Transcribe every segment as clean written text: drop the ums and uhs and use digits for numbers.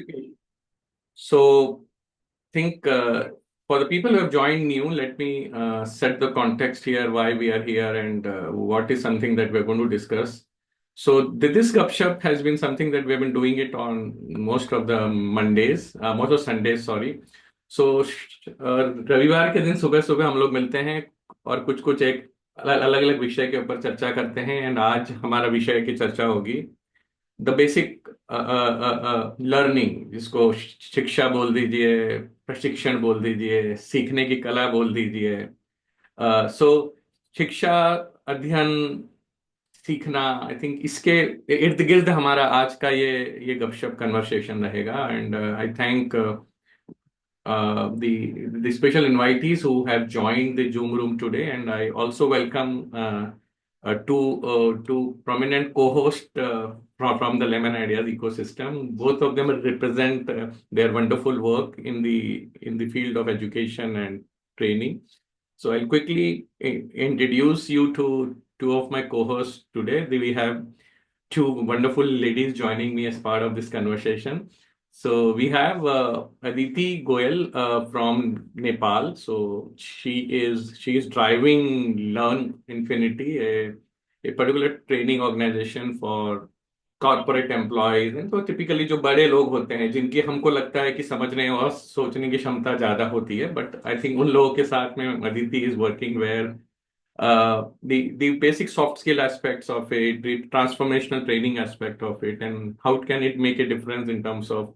Okay. So, think for the people who have joined new, let me set the context here, why we are here, and what is something that we're going to discuss. So, this Gupshup has been something that we have been doing it on most of the Mondays, most of Sundays, sorry. So, रविवार के दिन सुबह सुबह हम लोग मिलते हैं और कुछ कुछ एक अलग अलग विषय के ऊपर चर्चा करते हैं। एंड आज हमारा विषय की चर्चा होगी द बेसिक लर्निंग, जिसको शिक्षा बोल दीजिए, प्रशिक्षण बोल दीजिए, सीखने की कला बोल दीजिए। सो शिक्षा, अध्ययन, सीखना, आई थिंक इसके इर्द गिर्द हमारा आज का ये गपशप कन्वर्सेशन रहेगा। And I thank the special invitees who have joined the Zoom room today, and I also welcome two prominent co-hosts from the Lemon Ideas ecosystem. Both of them represent their wonderful work in the field of education and training. So I'll quickly introduce you to two of my co-hosts today. We have two wonderful ladies joining me as part of this conversation. So we have Aditi Goyal from Nepal. So she is driving Learn Infinity, a particular training organization for corporate employees हैं। तो typically जो बड़े लोग होते हैं जिनकी हमको लगता है कि समझने और सोचने की क्षमता ज्यादा होती है, बट आई थिंक उन लोगों के साथ में Aditi is working where the basic soft skill aspects of it, the transformational training aspect of it, and how can it make a difference in terms of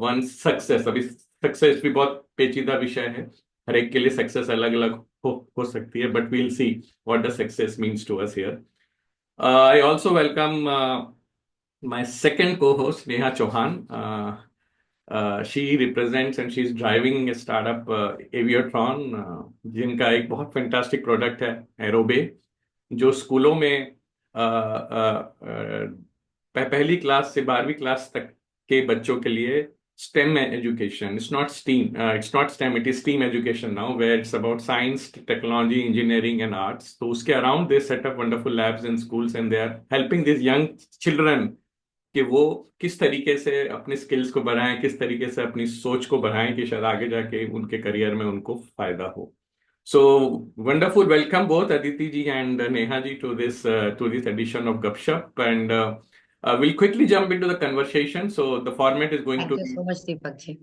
one's success. अभी success भी बहुत पेचीदा विषय है, हर एक के लिए सक्सेस अलग अलग हो सकती है, but we'll see what the success means to us here. I also welcome my second co-host, Neha Chauhan. She represents and she's driving a startup, Aviatron, जिनका एक बहुत फैंटास्टिक प्रोडक्ट है एरोबे, जो स्कूलों में पहली क्लास से 12वीं क्लास तक के बच्चों के लिए STEM education. It's not STEAM. It's not STEM. It is STEAM education now, where it's about science, technology, engineering, and arts. So, उसके around they set up wonderful labs in schools, and they are helping these young children कि वो किस तरीके से अपने skills को बढ़ाएं, किस तरीके से अपनी सोच को बढ़ाएं कि शायद आगे जाके उनके करियर में उनको फायदा हो। So wonderful, welcome both Aditi ji and Neha ji to this edition of Gupshup, and we'll quickly jump into the conversation. So the format is going to Thank you be. so much, Deepak ji.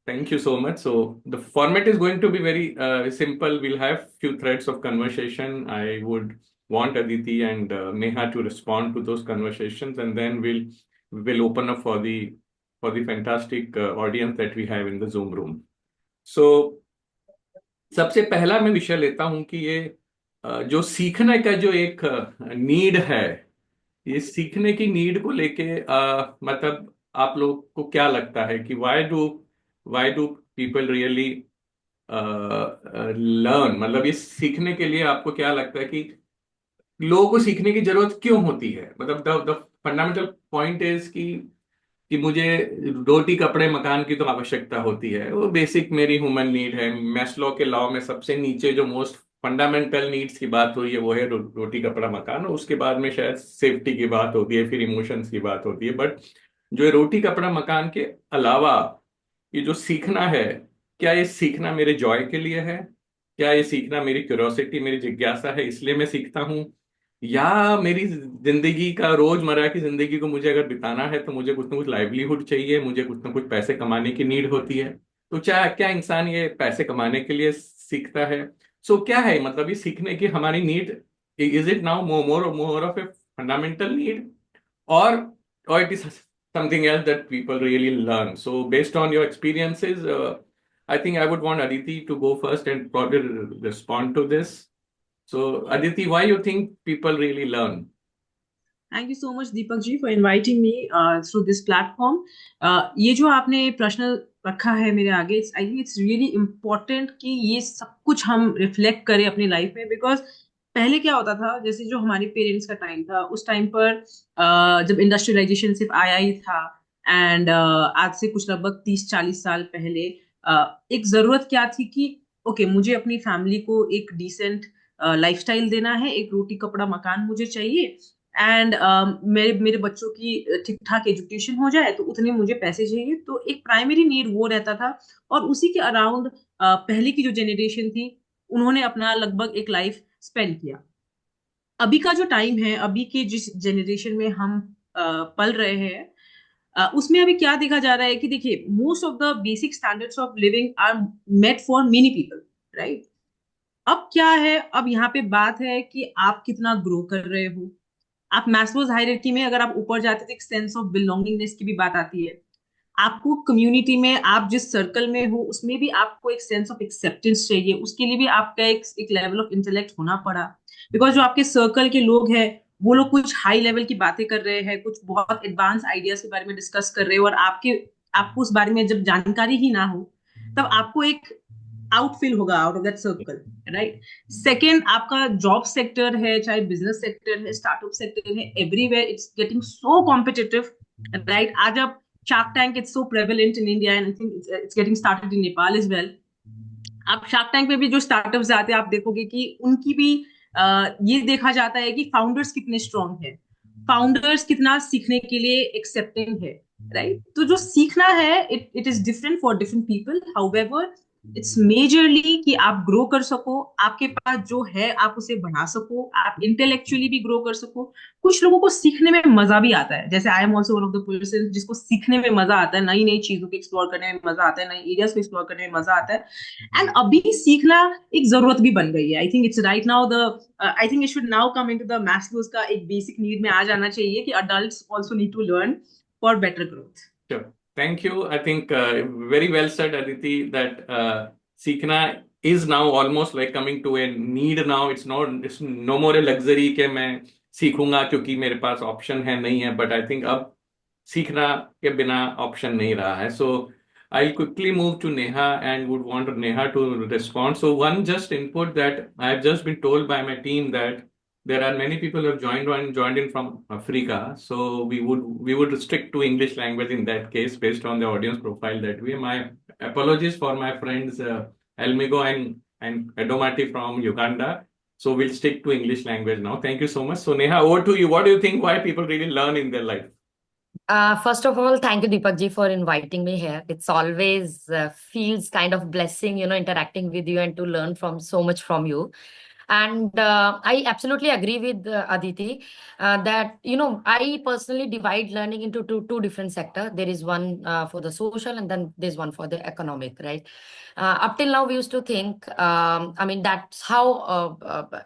Thank you so much. So the format is going to be very simple. We'll have few threads of conversation. I would want Aditi and Neha to respond to those conversations, and then we'll open up for the fantastic audience that we have in the Zoom room. So सबसे पहला मैं विषय लेता हूं कि ये जो सीखने का जो एक नीड है, ये सीखने की नीड को लेके मतलब आप लोग को क्या लगता है कि why do people really learn, मतलब ये सीखने के लिए आपको क्या लगता है कि लोगों को सीखने की जरूरत क्यों होती है? मतलब द फंडामेंटल पॉइंट इज कि मुझे रोटी कपड़े मकान की तो आवश्यकता होती है, वो बेसिक मेरी ह्यूमन नीड है। मैस्लो के लॉ में सबसे नीचे जो मोस्ट फंडामेंटल नीड्स की बात हुई है वो है रोटी कपड़ा मकान, और उसके बाद में शायद सेफ्टी की बात होती है, फिर इमोशंस की बात होती है। बट जो है रोटी कपड़ा मकान के अलावा ये जो सीखना है, क्या ये सीखना मेरे जॉय के लिए है? क्या ये सीखना मेरी क्यूरियोसिटी, मेरी जिज्ञासा है इसलिए मैं सीखता हूँ? या मेरी जिंदगी का रोजमर्रा की जिंदगी को मुझे अगर बिताना है तो मुझे कुछ ना कुछ लाइवलीहुड चाहिए, मुझे कुछ ना कुछ पैसे कमाने की नीड होती है। तो क्या क्या इंसान ये पैसे कमाने के लिए सीखता है? सो क्या है मतलब ये सीखने की हमारी need? Is it now more more of a fundamental need, or or it is something else that people really learn? So based on your experiences, I think I would want Aditi to go first and probably respond to this. So Aditi, why you think people really learn? Thank you so much Deepak ji for inviting me through this platform. ये जो आपने प्रश्न रखा है मेरे आगे, I think it's really important कि ये सब कुछ हम रिफ्लेक्ट करें अपनी लाइफ में। बिकॉज पहले क्या होता था, जैसे जो हमारे पेरेंट्स का टाइम था, उस टाइम पर जब इंडस्ट्रियलाइजेशन सिर्फ आया ही था, एंड आज से कुछ लगभग 30-40 साल पहले एक जरूरत क्या थी कि ओके मुझे अपनी फैमिली को एक डिसेंट लाइफस्टाइल देना है, एक रोटी कपड़ा मकान मुझे चाहिए, एंड मेरे बच्चों की ठीक ठाक एजुकेशन हो जाए तो उतने मुझे पैसे चाहिए, तो एक प्राइमरी नीड वो रहता था। और उसी के अराउंड पहले की जो जनरेशन थी उन्होंने अपना लगभग एक लाइफ स्पेंड किया। अभी का जो टाइम है, अभी के जिस जनरेशन में हम पल रहे हैं, उसमें अभी क्या देखा जा रहा है कि देखिए, most of the basic standards of living are met for many people, right. अब क्या है, अब यहाँ पे बात है कि आप कितना ग्रो कर रहे हो। आप मैस्लोज हायरार्की में अगर आप ऊपर जाते हैं तो एक सेंस ऑफ बिलोंगिंगनेस की भी बात आती है। आपको कम्युनिटी में, आप जिस सर्कल में हो उसमें भी आपको एक सेंस ऑफ एक्सेप्टेंस चाहिए, उसके लिए भी आपका एक लेवल ऑफ इंटेलेक्ट होना पड़ा। बिकॉज जो आपके सर्कल के लोग हैं वो लोग कुछ हाई लेवल की बातें कर रहे हैं, कुछ बहुत एडवांस आइडियाज के बारे में डिस्कस कर रहे हो, और आपको उस बारे में जब जानकारी ही ना हो तब आपको एक आउटफिल होगा out of that circle, right. Second, आपका जॉब सेक्टर है, चाहे बिजनेस सेक्टर है, स्टार्टअप सेक्टर है, everywhere it's getting so competitive, right. आज आप Shark Tank, it's so prevalent in India, and I think it's getting started in Nepal as well. आप shark tank पे भी जो स्टार्टअप्स आते हैं आप देखोगे कि उनकी भी ये देखा जाता है कि फाउंडर्स कितने स्ट्रांग है, फाउंडर्स कितना सीखने के लिए एक्सेप्टिंग है, राइट। तो जो सीखना है, it is different for different people, however it's majorly कि आप ग्रो कर सको, आपके पास जो है आप उसे बढ़ा सको, आप इंटेलेक्चुअली भी ग्रो कर सको। कुछ लोगों को सीखने में मजा भी आता है, जैसे I am also one of the person जिसको सीखने में मजा आता है, नई नई चीजों को एक्सप्लोर करने में मजा आता है, नई एरियाज को एक्सप्लोर करने में मजा आता है। एंड अभी सीखना एक जरूरत भी बन गई है। I think it's right now the I think it should now come into the Maslow's का एक बेसिक नीड में आ जाना चाहिए कि adults also need to learn for better growth. Sure. Thank you. I think very well said, Aditi, that सीखना is now almost like coming to a need now. It's no more a luxury कि मैं सीखूंगा क्योंकि मेरे पास option है नहीं है, but I think अब सीखना के बिना ऑप्शन नहीं रहा है. So I'll quickly move to Neha and would want Neha to respond. So one just input that I've just been told by my team that there are many people who have joined in from Africa. So we would restrict to English language in that case based on the audience profile that we. My apologies for my friends Elmigo and Edomati from Uganda. So we'll stick to English language now. Thank you so much. So Neha, over to you. What do you think? Why people really learn in their life? First of all, thank you, Deepak ji, for inviting me here. It's always feels kind of blessing, interacting with you and to learn from so much from you. And I absolutely agree with Aditi that, I personally divide learning into two different sectors. There is one for the social and then there's one for the economic, right? Up till now, we used to think, that's how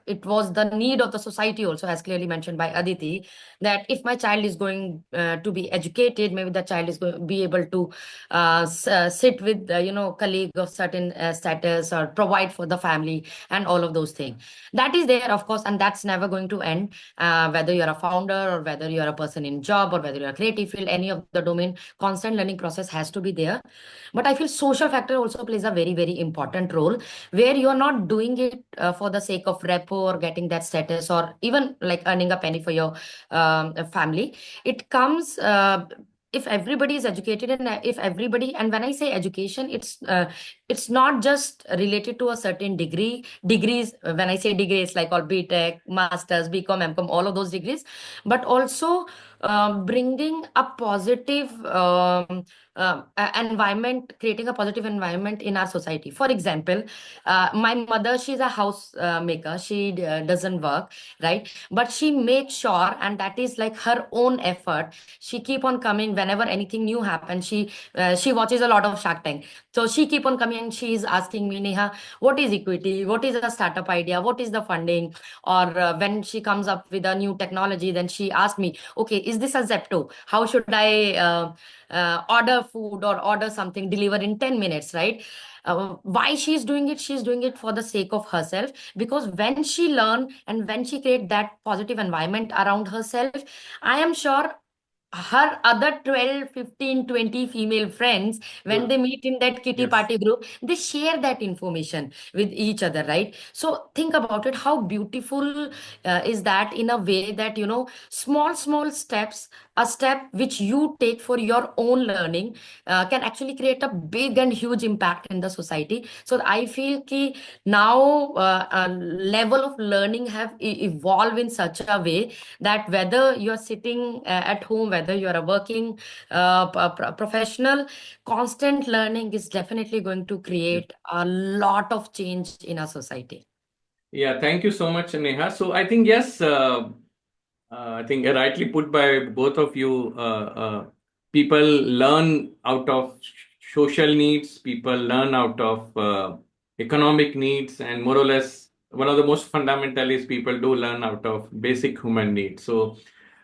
it was the need of the society also, as clearly mentioned by Aditi, that if my child is going to be educated, maybe the child is going to be able to sit with, colleague of certain status or provide for the family and all of those things. That is there, of course, and that's never going to end. Whether you're a founder or whether you're a person in job or whether you're a creative field, any of the domain, constant learning process has to be there. But I feel social factor also plays a very, very important role where you're not doing it for the sake of repo or getting that status or even like earning a penny for your family. It comes if everybody is educated and if everybody, and when I say education, it's not just related to a certain degrees. When I say degree, it's like all BTech, masters, BCom, MCom, all of those degrees, but also bringing a positive environment, creating a positive environment in our society. For example, my mother, she's a house maker. She doesn't work, right? But she makes sure, and that is like her own effort. She keep on coming whenever anything new happens. She watches a lot of Shark Tank, so she keep on coming and she is asking me, Neha, what is equity? What is a startup idea? What is the funding? Or when she comes up with a new technology, then she asks me, okay, is this a Zepto? How should I order food or order something, deliver in 10 minutes, right? Why she's doing it? She's doing it for the sake of herself, because when she learn and when she create that positive environment around herself, I am sure her other 12, 15, 20 female friends, when Good. they meet in that kitty Yes. party group, they share that information with each other, right? So think about it, how beautiful is that, in a way that, small, small steps, a step which you take for your own learning can actually create a big and huge impact in the society. So I feel ki now a level of learning have evolved in such a way that whether you're sitting at home, whether you're a working professional, constant learning is definitely going to create a lot of change in our society. Yeah, thank you so much, Neha. So I think, yes, I think rightly put by both of you. People learn out of social needs, people learn out of economic needs, and more or less, one of the most fundamental is people do learn out of basic human needs. So,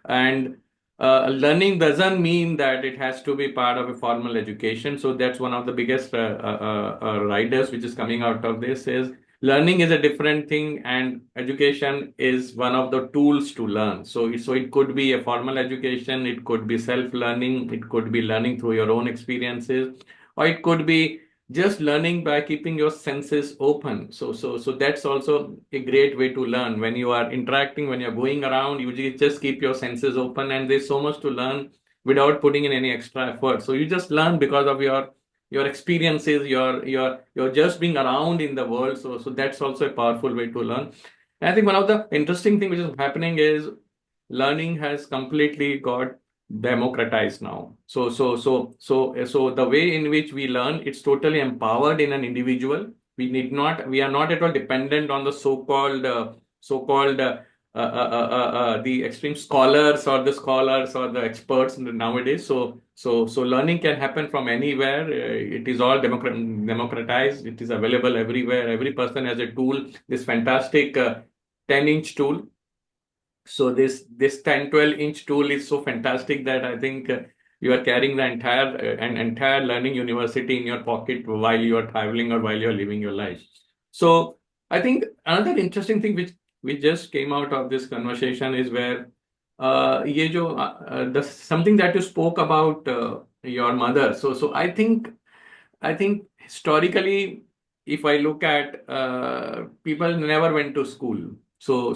and learning doesn't mean that it has to be part of a formal education. So that's one of the biggest riders which is coming out of this is learning is a different thing, and education is one of the tools to learn. So it could be a formal education, it could be self-learning, it could be learning through your own experiences, or it could be just learning by keeping your senses open. So that's also a great way to learn. When you are interacting, when you're going around, you just keep your senses open, and there's so much to learn without putting in any extra effort. So you just learn because of your experiences, you're just being around in the world. So that's also a powerful way to learn. And I think one of the interesting thing which is happening is learning has completely got democratized now. So the way in which we learn, it's totally empowered in an individual. We are not at all dependent on the so-called the extreme scholars or the experts nowadays. So learning can happen from anywhere. It is all democratized. It is available everywhere. Every person has a tool. This fantastic 10-inch tool. So this 10, 12-inch tool is so fantastic that I think you are carrying the entire learning university in your pocket while you are traveling or while you are living your life. So I think another interesting thing which just came out of this conversation is where ये जो the something that you spoke about your mother. So I think historically, if I look at people never went to school. So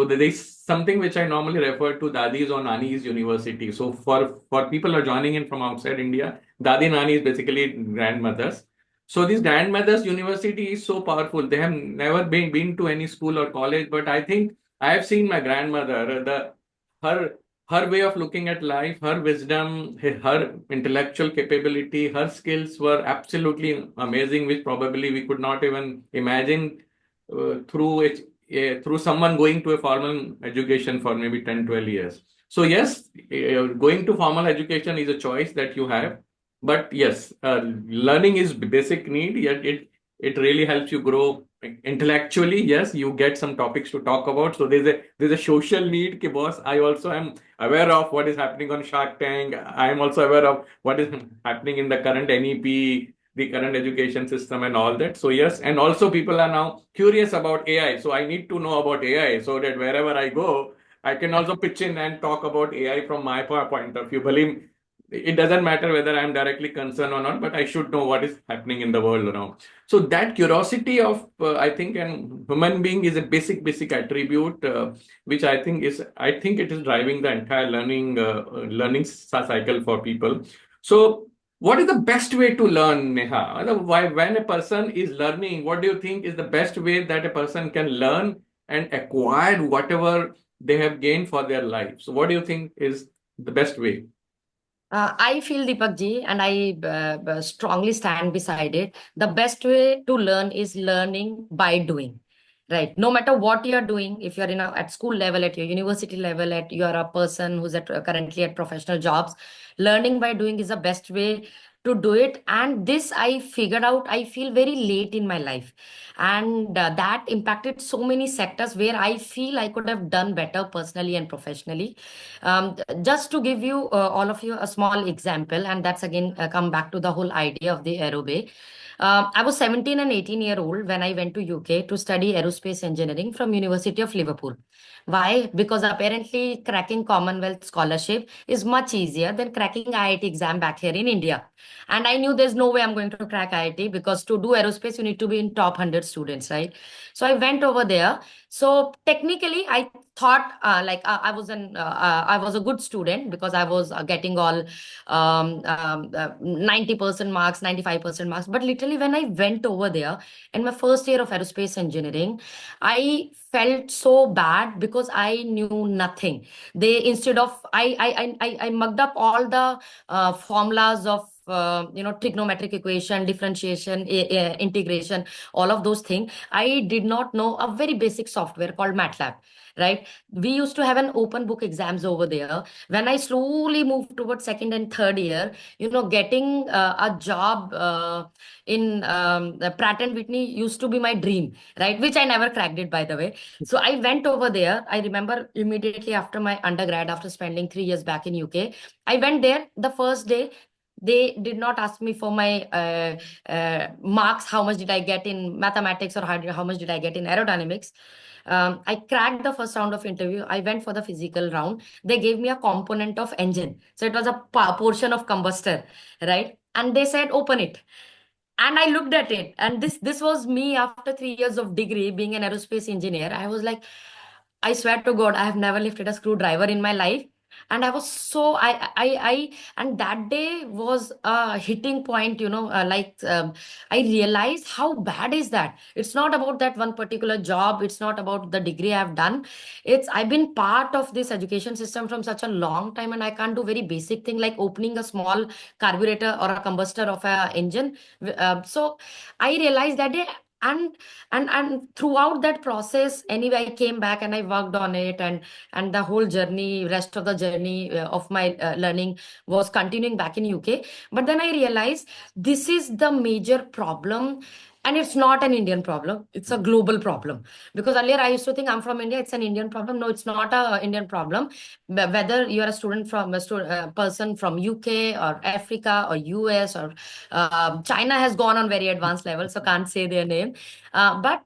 there is something which I normally refer to Dadis or Nanis University. So for people who are joining in from outside India, Dadi Nani is basically grandmothers. So this grandmothers university is so powerful. They have never been to any school or college, but I think I have seen my grandmother, her her way of looking at life, her wisdom, her intellectual capability, her skills were absolutely amazing, which probably we could not even imagine through someone going to a formal education for maybe 10, 12 years. So yes, going to formal education is a choice that you have. But yes, learning is basic need, yet it really helps you grow intellectually. Yes, you get some topics to talk about. So there's a social need, ki boss. I also am aware of what is happening on Shark Tank. I am also aware of what is happening in the current NEP, the current education system and all that. So yes, and also people are now curious about AI. So I need to know about AI so that wherever I go, I can also pitch in and talk about AI from my point of view. Believe it doesn't matter whether I'm directly concerned or not, but I should know what is happening in the world around. So that curiosity of, I think, an human being is a basic attribute, which I think it is driving the entire learning cycle for people. So what is the best way to learn, Neha? When a person is learning, what do you think is the best way that a person can learn and acquire whatever they have gained for their life? So what do you think is the best way? I feel, Deepak ji, and I strongly stand beside it. The best way to learn is learning by doing. Right. No matter what you're doing, if you're at school level, at your university level, you're a person who's currently at professional jobs, learning by doing is the best way to do it. And this I figured out, I feel very late in my life. And that impacted so many sectors where I feel I could have done better personally and professionally. Just to give you, all of you, a small example, and that's again come back to the whole idea of the aerobay. I was 17 and 18-year-old when I went to UK to study aerospace engineering from University of Liverpool. Why? Because apparently cracking Commonwealth scholarship is much easier than cracking IIT exam back here in India. And I knew there's no way I'm going to crack IIT, because to do aerospace, you need to be in top 100 students, right? So I went over there. So technically, I thought I was a good student, because I was getting all 90% marks, 95% marks. But literally, when I went over there in my first year of aerospace engineering, I felt so bad because I knew nothing. They, instead of, I mugged up all the formulas of trigonometric equation, differentiation, integration, all of those things. I did not know a very basic software called MATLAB, right? We used to have an open book exams over there. When I slowly moved towards second and third year, getting a job in Pratt and Whitney used to be my dream, right? Which I never cracked it, by the way. So I went over there. I remember immediately after my undergrad, after spending 3 years back in UK, I went there the first day. They did not ask me for my marks, how much did I get in mathematics, or how much did I get in aerodynamics. I cracked the first round of interview. I went for the physical round. They gave me a component of engine. So it was a portion of combustor, right? And they said, open it. And I looked at it. And this was me after 3 years of degree, being an aerospace engineer. I was like, I swear to God, I have never lifted a screwdriver in my life. And I was so and that day was a hitting point, I realized how bad is that. It's not about that one particular job. It's not about the degree I've done. I've been part of this education system from such a long time, and I can't do very basic thing like opening a small carburetor or a combustor of a engine. So I realized that day, and throughout that process, anyway, I came back and I worked on it, and the whole journey, rest of the journey of my learning was continuing back in UK. But then I realized this is the major problem. And it's not an Indian problem, it's a global problem. Because earlier I used to think I'm from India, it's an Indian problem. No, it's not a Indian problem. Whether you're a student from person from UK or Africa or US or China has gone on very advanced level, so can't say their name. But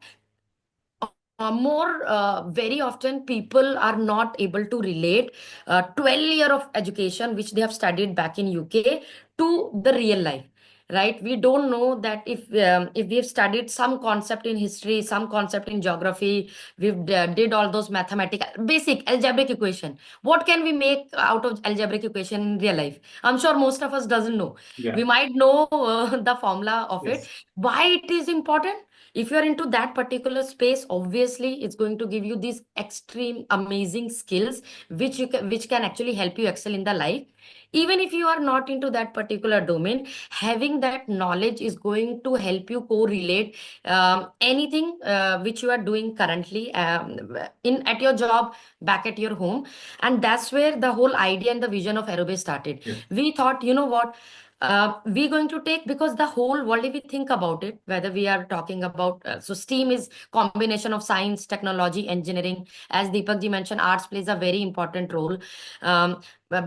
more very often people are not able to relate 12 year of education which they have studied back in UK to the real life, right? We don't know that if we have studied some concept in history, some concept in geography, we've did all those mathematical basic algebraic equation, what can we make out of algebraic equation in real life? I'm sure most of us doesn't know. Yeah. We might know the formula of it. Yes. Why it is important? If you're into that particular space, obviously it's going to give you these extreme amazing skills which can actually help you excel in the life. Even if you are not into that particular domain, having that knowledge is going to help you correlate anything which you are doing currently in at your job, back at your home. And that's where the whole idea and the vision of Aerobase started. Yes. We thought, you know what, we're going to take, because the whole world, if we think about it, whether we are talking about so STEAM is combination of science, technology, engineering. As Deepak ji mentioned, arts plays a very important role.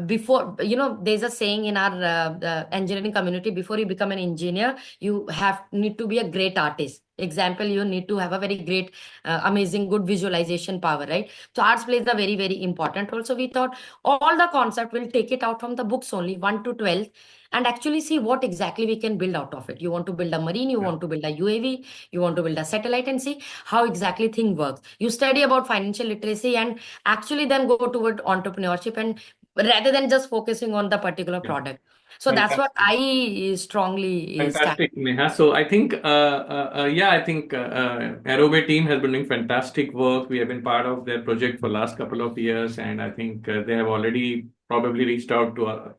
Before, there's a saying in our engineering community: before you become an engineer, you need to be a great artist. Example, you need to have a very great amazing good visualization power, right? So arts plays a very, very important role. So we thought all the concept, will take it out from the books only 1 to 12, and actually see what exactly we can build out of it. You want to build a marine, you want to build a UAV, you want to build a satellite, and see how exactly thing works. You study about financial literacy and actually then go toward entrepreneurship, and rather than just focusing on the particular product. So that's what I strongly stand. Fantastic, Neha. So I think, I think Aerobay team has been doing fantastic work. We have been part of their project for last couple of years, and I think they have already probably reached out to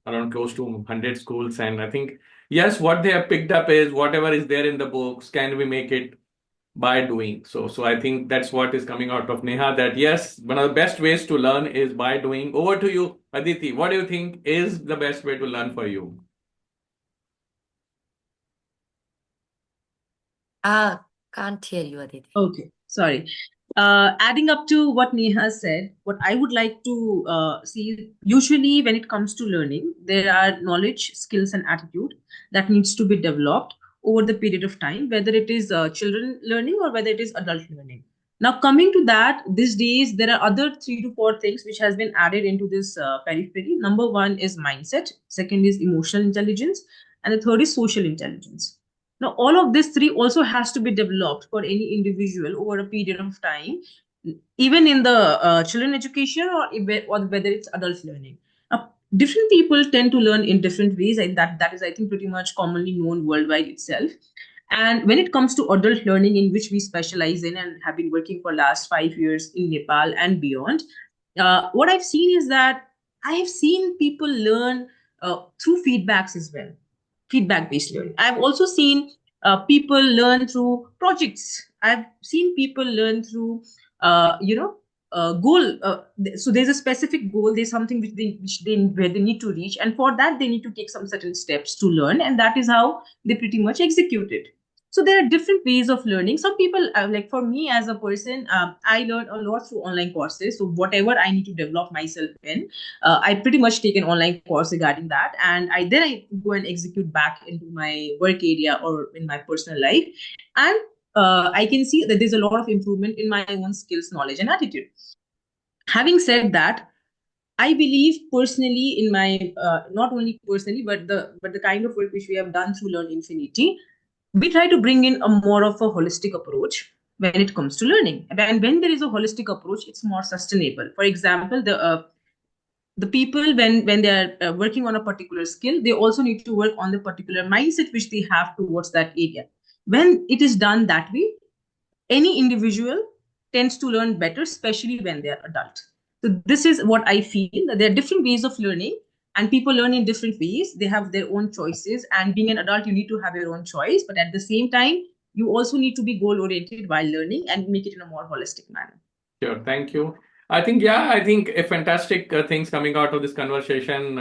around close to 100 schools. And I think, yes, what they have picked up is whatever is there in the books, can we make it by doing? So I think that's what is coming out of Neha, that yes, one of the best ways to learn is by doing. Over to you, Aditi. What do you think is the best way to learn for you? Can't hear you, Aditi. Okay, sorry. Adding up to what Neha said, what I would like to see, usually when it comes to learning, there are knowledge, skills, and attitude that needs to be developed over the period of time, whether it is children learning or whether it is adult learning. Now, coming to that, these days there are other 3 to 4 things which has been added into this periphery. Number one is mindset, second is emotional intelligence, and the third is social intelligence. Now, all of these three also has to be developed for any individual over a period of time, even in the children education or whether it's adult learning. Now, different people tend to learn in different ways, and that is, I think, pretty much commonly known worldwide itself. And when it comes to adult learning, in which we specialize in and have been working for last 5 years in Nepal and beyond, what I've seen is that I have seen people learn through feedbacks as well, feedback based learning. I've also seen people learn through projects. I've seen people learn through goal. So there's a specific goal. There's something where they need to reach, and for that they need to take some certain steps to learn, and that is how they pretty much execute it. So there are different ways of learning. Some people, like for me as a person, I learn a lot through online courses. So whatever I need to develop myself in, I pretty much take an online course regarding that, and I go and execute back into my work area or in my personal life, and I can see that there's a lot of improvement in my own skills, knowledge, and attitude. Having said that, I believe personally in my not only personally but the kind of work which we have done through Learn Infinity, we try to bring in a more of a holistic approach when it comes to learning. And when there is a holistic approach, it's more sustainable. For example, the people when they are working on a particular skill, they also need to work on the particular mindset which they have towards that area. When it is done that way, any individual tends to learn better, especially when they are adult. So this is what I feel, that there are different ways of learning and people learn in different ways. They have their own choices, and being an adult, you need to have your own choice, but at the same time, you also need to be goal oriented while learning and make it in a more holistic manner. Sure, thank you. I think a fantastic things coming out of this conversation.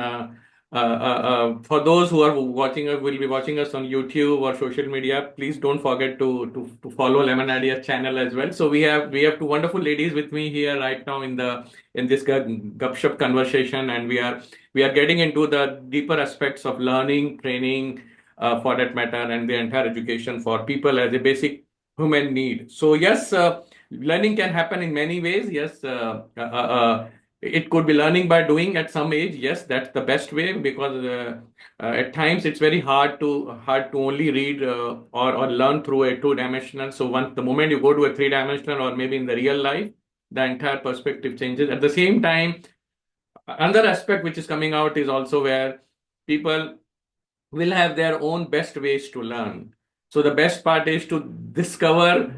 For those who are watching us, will be watching us on YouTube or social media, please don't forget to follow Lemonadia's channel as well. So we have 2 wonderful ladies with me here right now in this Gupshup conversation, and we are getting into the deeper aspects of learning, training, for that matter, and the entire education for people as a basic human need. So yes, learning can happen in many ways. Yes, it could be learning by doing at some age. Yes, that's the best way, because at times it's very hard to only read or learn through a 2-dimensional. So the moment you go to a 3-dimensional or maybe in the real life, the entire perspective changes. At the same time, another aspect which is coming out is also where people will have their own best ways to learn. So the best part is to discover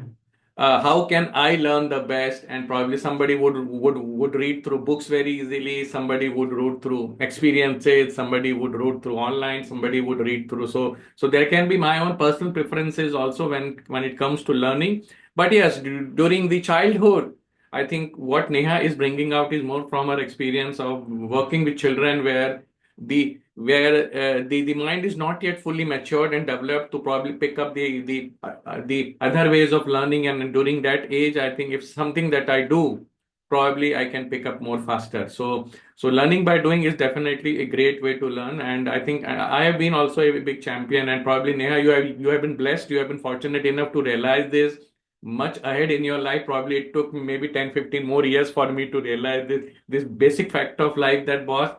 how can I learn the best, and probably somebody would read through books very easily, somebody would read through experiences, somebody would read through online, somebody would read through. So there can be my own personal preferences also when it comes to learning. But yes, during the childhood, I think what Neha is bringing out is more from her experience of working with children, where the mind is not yet fully matured and developed to probably pick up the other ways of learning. And during that age, I think if something that I do, probably I can pick up more faster. So learning by doing is definitely a great way to learn. And I think I have been also a big champion, and probably Neha, you have been blessed, you have been fortunate enough to realize this much ahead in your life. Probably it took maybe 10-15 more years for me to realize this basic fact of life, that boss,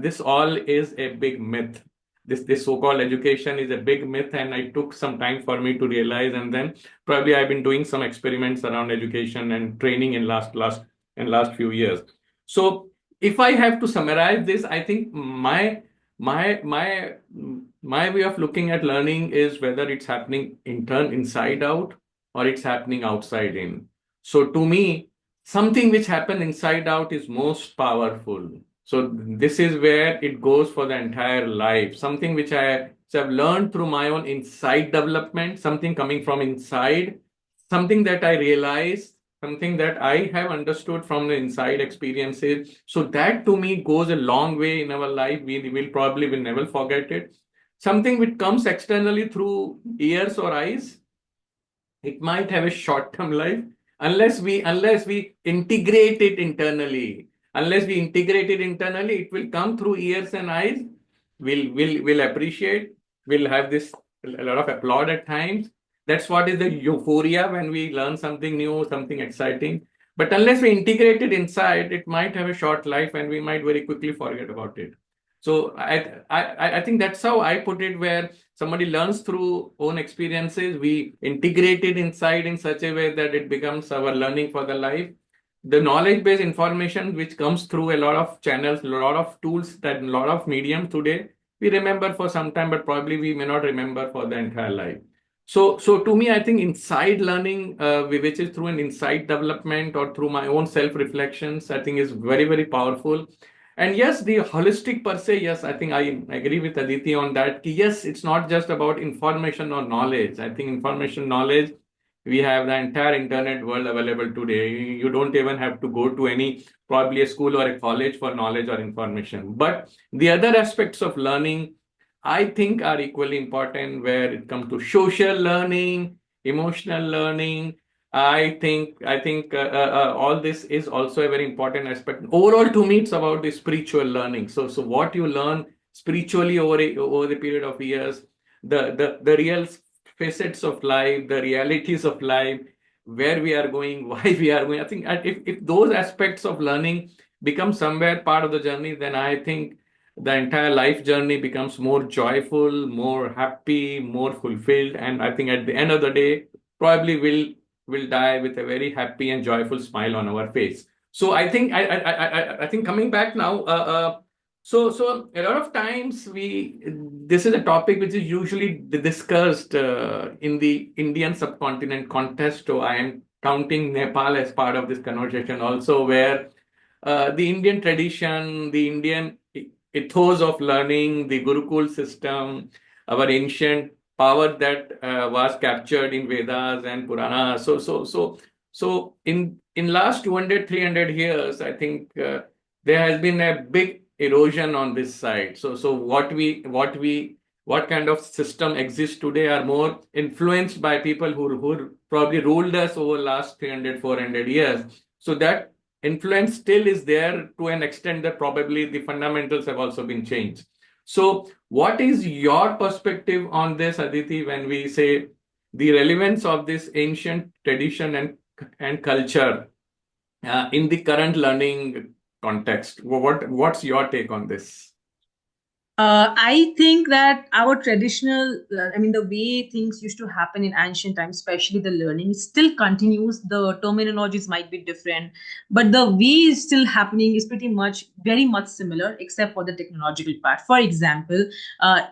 this all is a big myth. This so-called education is a big myth, and it took some time for me to realize. And then probably I've been doing some experiments around education and training in last few years. So if I have to summarize this, I think my way of looking at learning is whether it's happening inside out, or it's happening outside in. So to me, something which happens inside out is most powerful. So this is where it goes for the entire life. Something which I have learned through my own inside development, something coming from inside, something that I realized, something that I have understood from the inside experiences. So that to me goes a long way in our life. We will never forget it. Something which comes externally through ears or eyes, it might have a short-term life unless we integrate it internally. Unless we integrate it internally, it will come through ears and eyes. We'll appreciate. We'll have this a lot of applaud at times. That's what is the euphoria when we learn something new, something exciting. But unless we integrate it inside, it might have a short life, and we might very quickly forget about it. So I think that's how I put it, where somebody learns through own experiences. We integrate it inside in such a way that it becomes our learning for the life. The knowledge-based information which comes through a lot of channels, a lot of tools, that a lot of mediums today, we remember for some time, but probably we may not remember for the entire life. So to me, I think inside learning, which is through an insight development or through my own self-reflections, I think is very, very powerful. And yes, the holistic per se, yes, I think I agree with Aditi on that. Yes, it's not just about information or knowledge. I think information, knowledge, we have the entire internet world available today. You don't even have to go to any, probably a school or a college for knowledge or information. But the other aspects of learning, I think, are equally important, where it comes to social learning, emotional learning. I think all this is also a very important aspect. Overall, to me, it's about the spiritual learning. So what you learn spiritually over the period of years, the real facets of life, the realities of life, where we are going, why we are going. I think if those aspects of learning become somewhere part of the journey, then I think the entire life journey becomes more joyful, more happy, more fulfilled. And I think at the end of the day, probably will die with a very happy and joyful smile on our face. So I think I think coming back now, so a lot of times this is a topic which is usually discussed in the Indian subcontinent context. So I am counting Nepal as part of this conversation also, where the Indian tradition, the Indian ethos of learning, the Gurukul system, our ancient power that was captured in Vedas and Puranas. So in last 200, 300 years, I think there has been a big erosion on this side. So what kind of system exists today are more influenced by people who probably ruled us over last 300, 400 years. So that influence still is there to an extent that probably the fundamentals have also been changed. So what is your perspective on this, Aditi, when we say the relevance of this ancient tradition and culture in the current learning context? What's your take on this? I think that our traditional, the way things used to happen in ancient times, especially the learning, still continues. The terminologies might be different, but the way is still happening is pretty much, very much similar, except for the technological part. For example,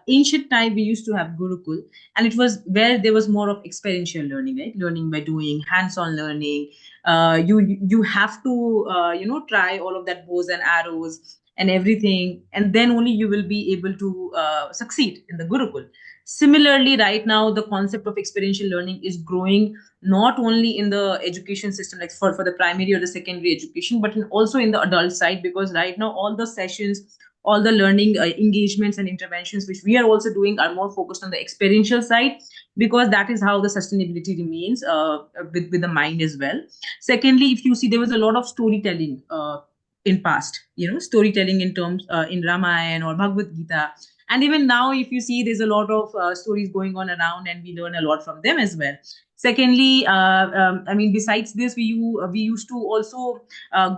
ancient time we used to have Gurukul, and it was where there was more of experiential learning, right? Learning by doing, hands-on learning. You have to try all of that bows and arrows and everything, and then only you will be able to succeed in the Gurukul. Similarly, right now the concept of experiential learning is growing, not only in the education system, like for the primary or the secondary education, but also in the adult side, because right now all the sessions, all the learning engagements and interventions which we are also doing are more focused on the experiential side, because that is how the sustainability remains with the mind as well. Secondly, if you see, there was a lot of storytelling in past, storytelling in terms in Ramayana or Bhagavad Gita. And even now, if you see, there's a lot of stories going on around, and we learn a lot from them as well. Secondly, besides this, we used to also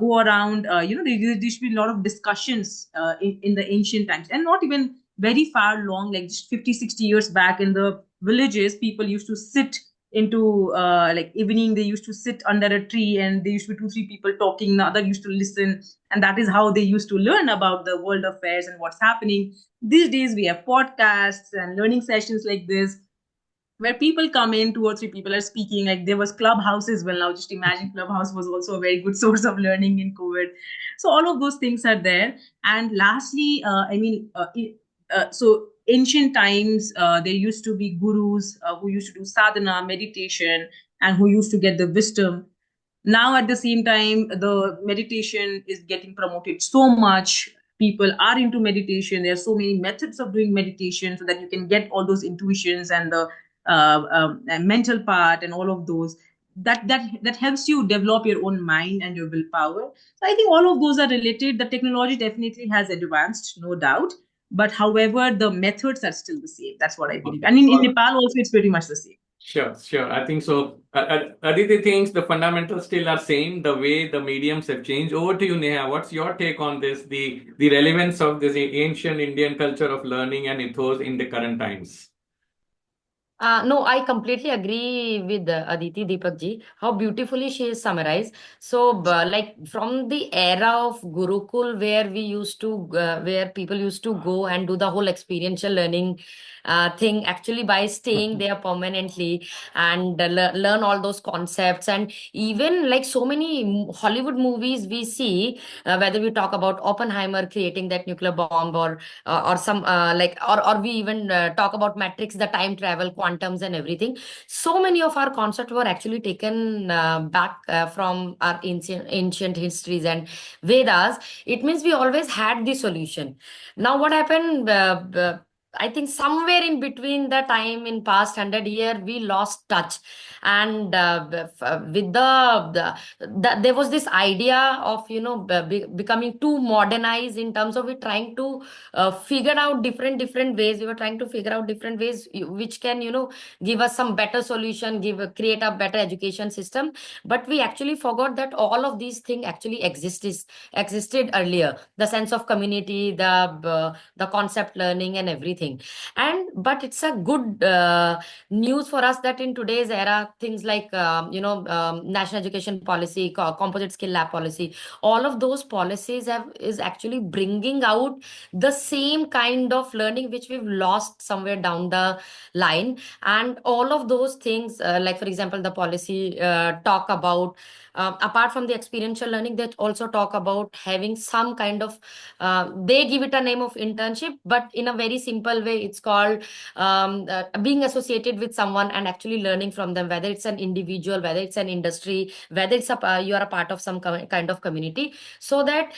go around, there used to be a lot of discussions in the ancient times, and not even very far long, like just 50, 60 years back in the villages, people used to sit into like evening, they used to sit under a tree, and there used to be 2, 3 people talking, the other used to listen, and that is how they used to learn about the world affairs and what's happening. These days we have podcasts and learning sessions like this, where people come in, 2 or 3 people are speaking. Like there was Clubhouse as well. Now just imagine, Clubhouse was also a very good source of learning in COVID. So all of those things are there. And lastly, so ancient times, there used to be gurus who used to do sadhana, meditation, and who used to get the wisdom. Now at the same time, the meditation is getting promoted so much. People are into meditation. There are so many methods of doing meditation, so that you can get all those intuitions and the mental part and all of those. That helps you develop your own mind and your willpower. So I think all of those are related. The technology definitely has advanced, no doubt. But however, the methods are still the same. That's what I believe. And in Nepal also, it's pretty much the same. Sure. I think so. Aditi thinks the fundamentals still are same, the way the mediums have changed. Over to you, Neha. What's your take on this? The relevance of this ancient Indian culture of learning and ethos in the current times. No, I completely agree with Aditi Deepak ji. How beautifully she is summarized. So, like from the era of Gurukul, where people used to go and do the whole experiential learning thing, actually by staying there permanently and learn all those concepts, and even like so many Hollywood movies we see, whether we talk about Oppenheimer creating that nuclear bomb, or some or we even talk about Matrix, the time travel, quantums, and everything. So many of our concepts were actually taken back from our ancient histories and Vedas. It means we always had the solution. Now what happened, I think somewhere in between the time in past 100 year we lost touch, and with there was this idea of becoming too modernized in terms of we trying to figure out different ways. We were trying to figure out different ways which can give us some better solution, create a better education system. But we actually forgot that all of these things actually existed earlier. The sense of community, the concept learning and everything. And but it's a good news for us that in today's era, things like national education policy, composite skill lab policy, all of those policies is actually bringing out the same kind of learning which we've lost somewhere down the line. And all of those things, like for example the policy talk about, apart from the experiential learning, they also talk about having some kind of, they give it a name of internship, but in a very simple way it's called being associated with someone and actually learning from them, whether it's an individual, whether it's an industry, whether it's you are a part of some kind of community. So that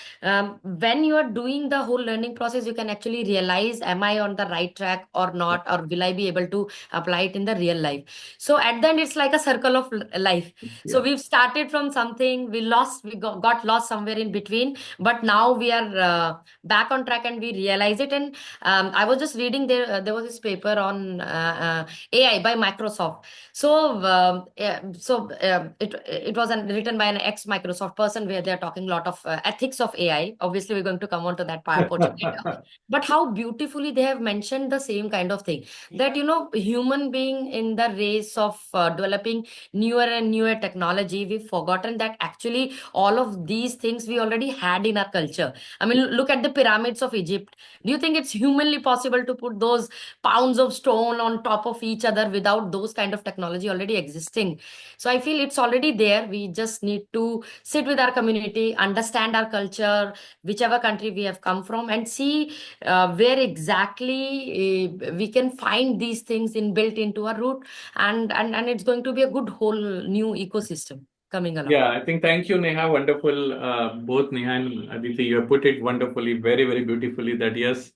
when you are doing the whole learning process, you can actually realize, am I on the right track or not, or will I be able to apply it in the real life? So at the end it's like a circle of life. So we've started from something, we got lost somewhere in between, but now we are back on track and we realize it. And I was just reading, there was this paper on AI by Microsoft. So it was written by an ex Microsoft person, where they are talking a lot of ethics of AI. Obviously we're going to come on to that portion later. But how beautifully they have mentioned the same kind of thing, that human being in the race of developing newer and newer technology, we've forgotten that actually all of these things we already had in our culture. I mean, look at the pyramids of Egypt. Do you think it's humanly possible to put those pounds of stone on top of each other without those kind of technology already existing? So I feel it's already there. We just need to sit with our community, understand our culture, whichever country we have come from, and see where exactly we can find these things inbuilt into our root, and it's going to be a good whole new ecosystem coming along. Yeah, I think thank you, Neha. Wonderful. Both Neha and Aditi, you have put it wonderfully, very, very beautifully that yes,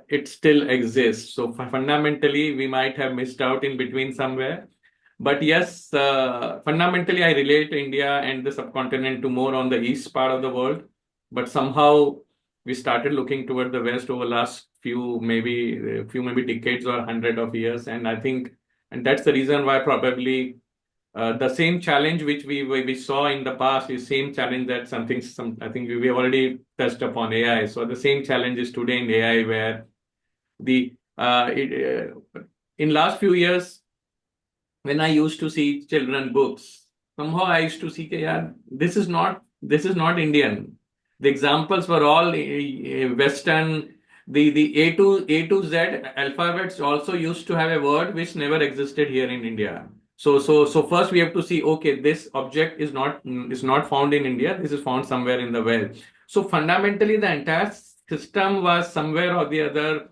it still exists. So fundamentally, we might have missed out in between somewhere. But yes, fundamentally, I relate India and the subcontinent to more on the east part of the world. But somehow we started looking toward the west over last few maybe decades or hundred of years. And I think, and that's the reason why probably the same challenge which we saw in the past is same challenge that I think we have already touched upon AI. So the same challenge is today in AI, where the in last few years, when I used to see children books, somehow I used to see, yeah, this is not Indian. The examples were all Western. The A to Z alphabets also used to have a word which never existed here in India. So first we have to see, okay, this object is not found in India. This is found somewhere in the West. So fundamentally, the entire system was somewhere or the other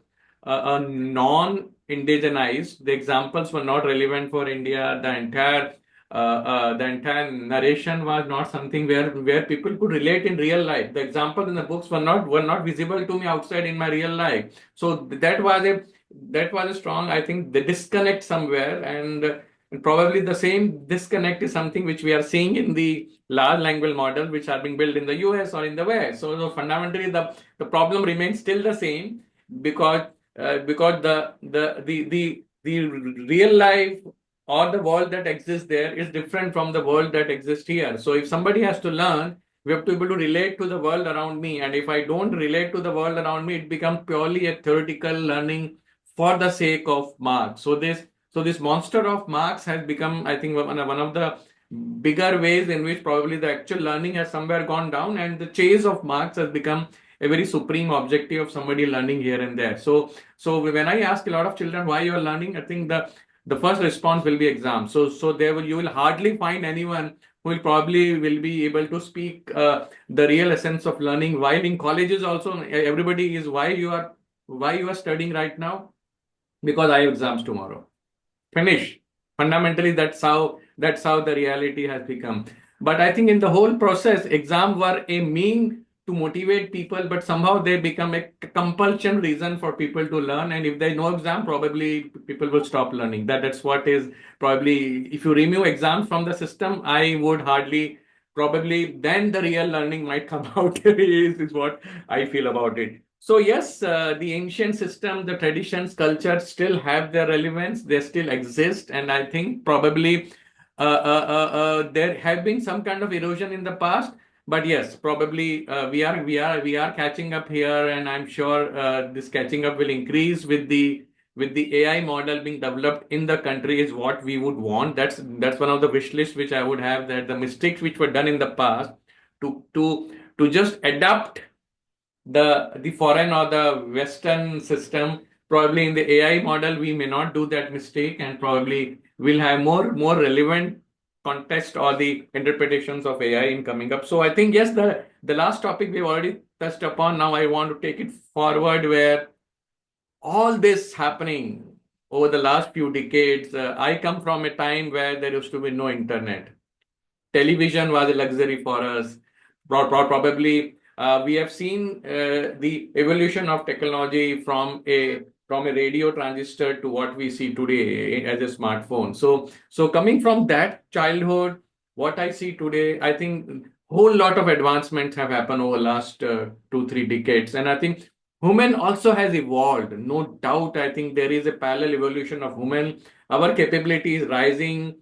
non-indigenized. The examples were not relevant for India. The entire the entire narration was not something where people could relate in real life. The examples in the books were not visible to me outside in my real life. So that was a strong, I think, the disconnect somewhere, and probably the same disconnect is something which we are seeing in the large language model which are being built in the US or in the West. So fundamentally, the problem remains still the same, because the real life or the world that exists there is different from the world that exists here. So if somebody has to learn, we have to be able to relate to the world around me. And if I don't relate to the world around me, it becomes purely a theoretical learning for the sake of marks. So this monster of marks has become, I think, one of the bigger ways in which probably the actual learning has somewhere gone down, and the chase of marks has become a very supreme objective of somebody learning here and there. So when I ask a lot of children why you are learning, I think the first response will be exams. So you will hardly find anyone who will be able to speak the real essence of learning. While in colleges also, everybody is why you are studying right now, because I have exams tomorrow. Finish. Fundamentally, that's how the reality has become. But I think in the whole process, exams were a mean to motivate people, but somehow they become a compulsion reason for people to learn. And if there's no exam, probably people will stop learning. That's what is probably, if you remove exams from the system, I would hardly, probably then the real learning might come out is what I feel about it. So yes, the ancient system, the traditions, culture still have their relevance. They still exist, and I think probably there have been some kind of erosion in the past. But yes, probably we are catching up here, and I'm sure this catching up will increase with the AI model being developed in the country is what we would want. That's one of the wish lists which I would have, that the mistakes which were done in the past to just adapt the foreign or the Western system. Probably in the AI model, we may not do that mistake, and probably we'll have more relevant context or the interpretations of AI in coming up. So I think yes, the last topic we've already touched upon. Now I want to take it forward, where all this happening over the last few decades. I come from a time where there used to be no internet. Television was a luxury for us. Probably we have seen the evolution of technology from a radio transistor to what we see today as a smartphone. So coming from that childhood, what I see today, I think whole lot of advancements have happened over last 2-3 decades, and I think human also has evolved. No doubt, I think there is a parallel evolution of human. Our capability is rising,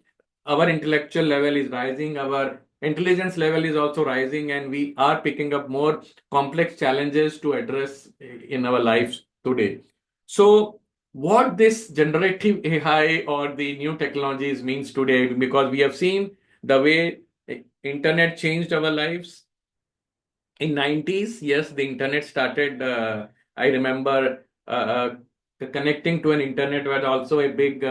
our intellectual level is rising, our intelligence level is also rising, and we are picking up more complex challenges to address in our lives today. So what this generative AI or the new technologies means today, because we have seen the way internet changed our lives. In 90s, yes, the internet started. I remember connecting to an internet was also a big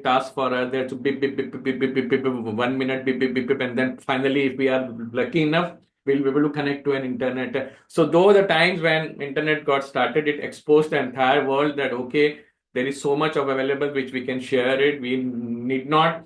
task for us. There to beep, beep, beep, beep, beep, beep, beep, beep, 1 minute, beep, beep, beep, beep, and then finally, if we are lucky enough, we'll be able to connect to an internet. So though the times when internet got started, it exposed the entire world that okay, there is so much of available which we can share it. We need not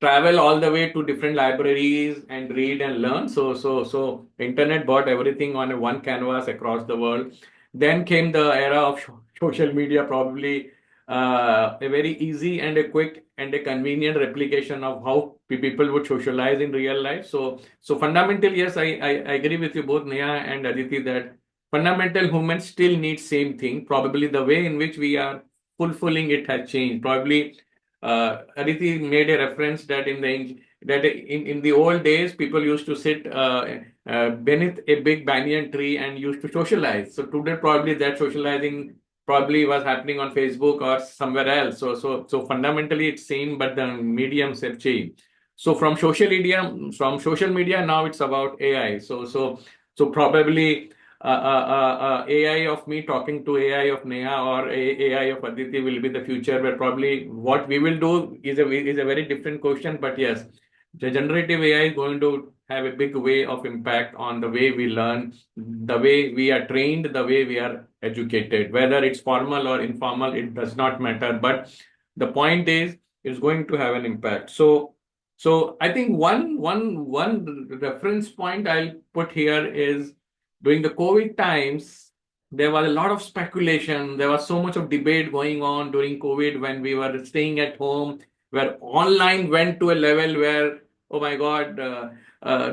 travel all the way to different libraries and read and learn. So internet bought everything on one canvas across the world. Then came the era of social media, probably a very easy and a quick and a convenient replication of how people would socialize in real life. So fundamentally, yes, I agree with you both, Neha and Aditi, that fundamental humans still need same thing. Probably the way in which we are fulfilling it has changed. Probably Aditi made a reference that in the old days, people used to sit beneath a big banyan tree and used to socialize. So today, probably that socializing probably was happening on Facebook or somewhere else. So fundamentally, it's same, but the mediums have changed. So from social media now it's about AI. So probably AI of me talking to AI of Neha or AI of Aditi will be the future, where probably what we will do is a very different question. But yes, the generative AI is going to have a big way of impact on the way we learn, the way we are trained, the way we are educated, whether it's formal or informal, it does not matter. But the point is, it's going to have an impact. So So I think one reference point I'll put here is during the COVID times, there was a lot of speculation. There was so much of debate going on during COVID when we were staying at home, where online went to a level where, oh my God,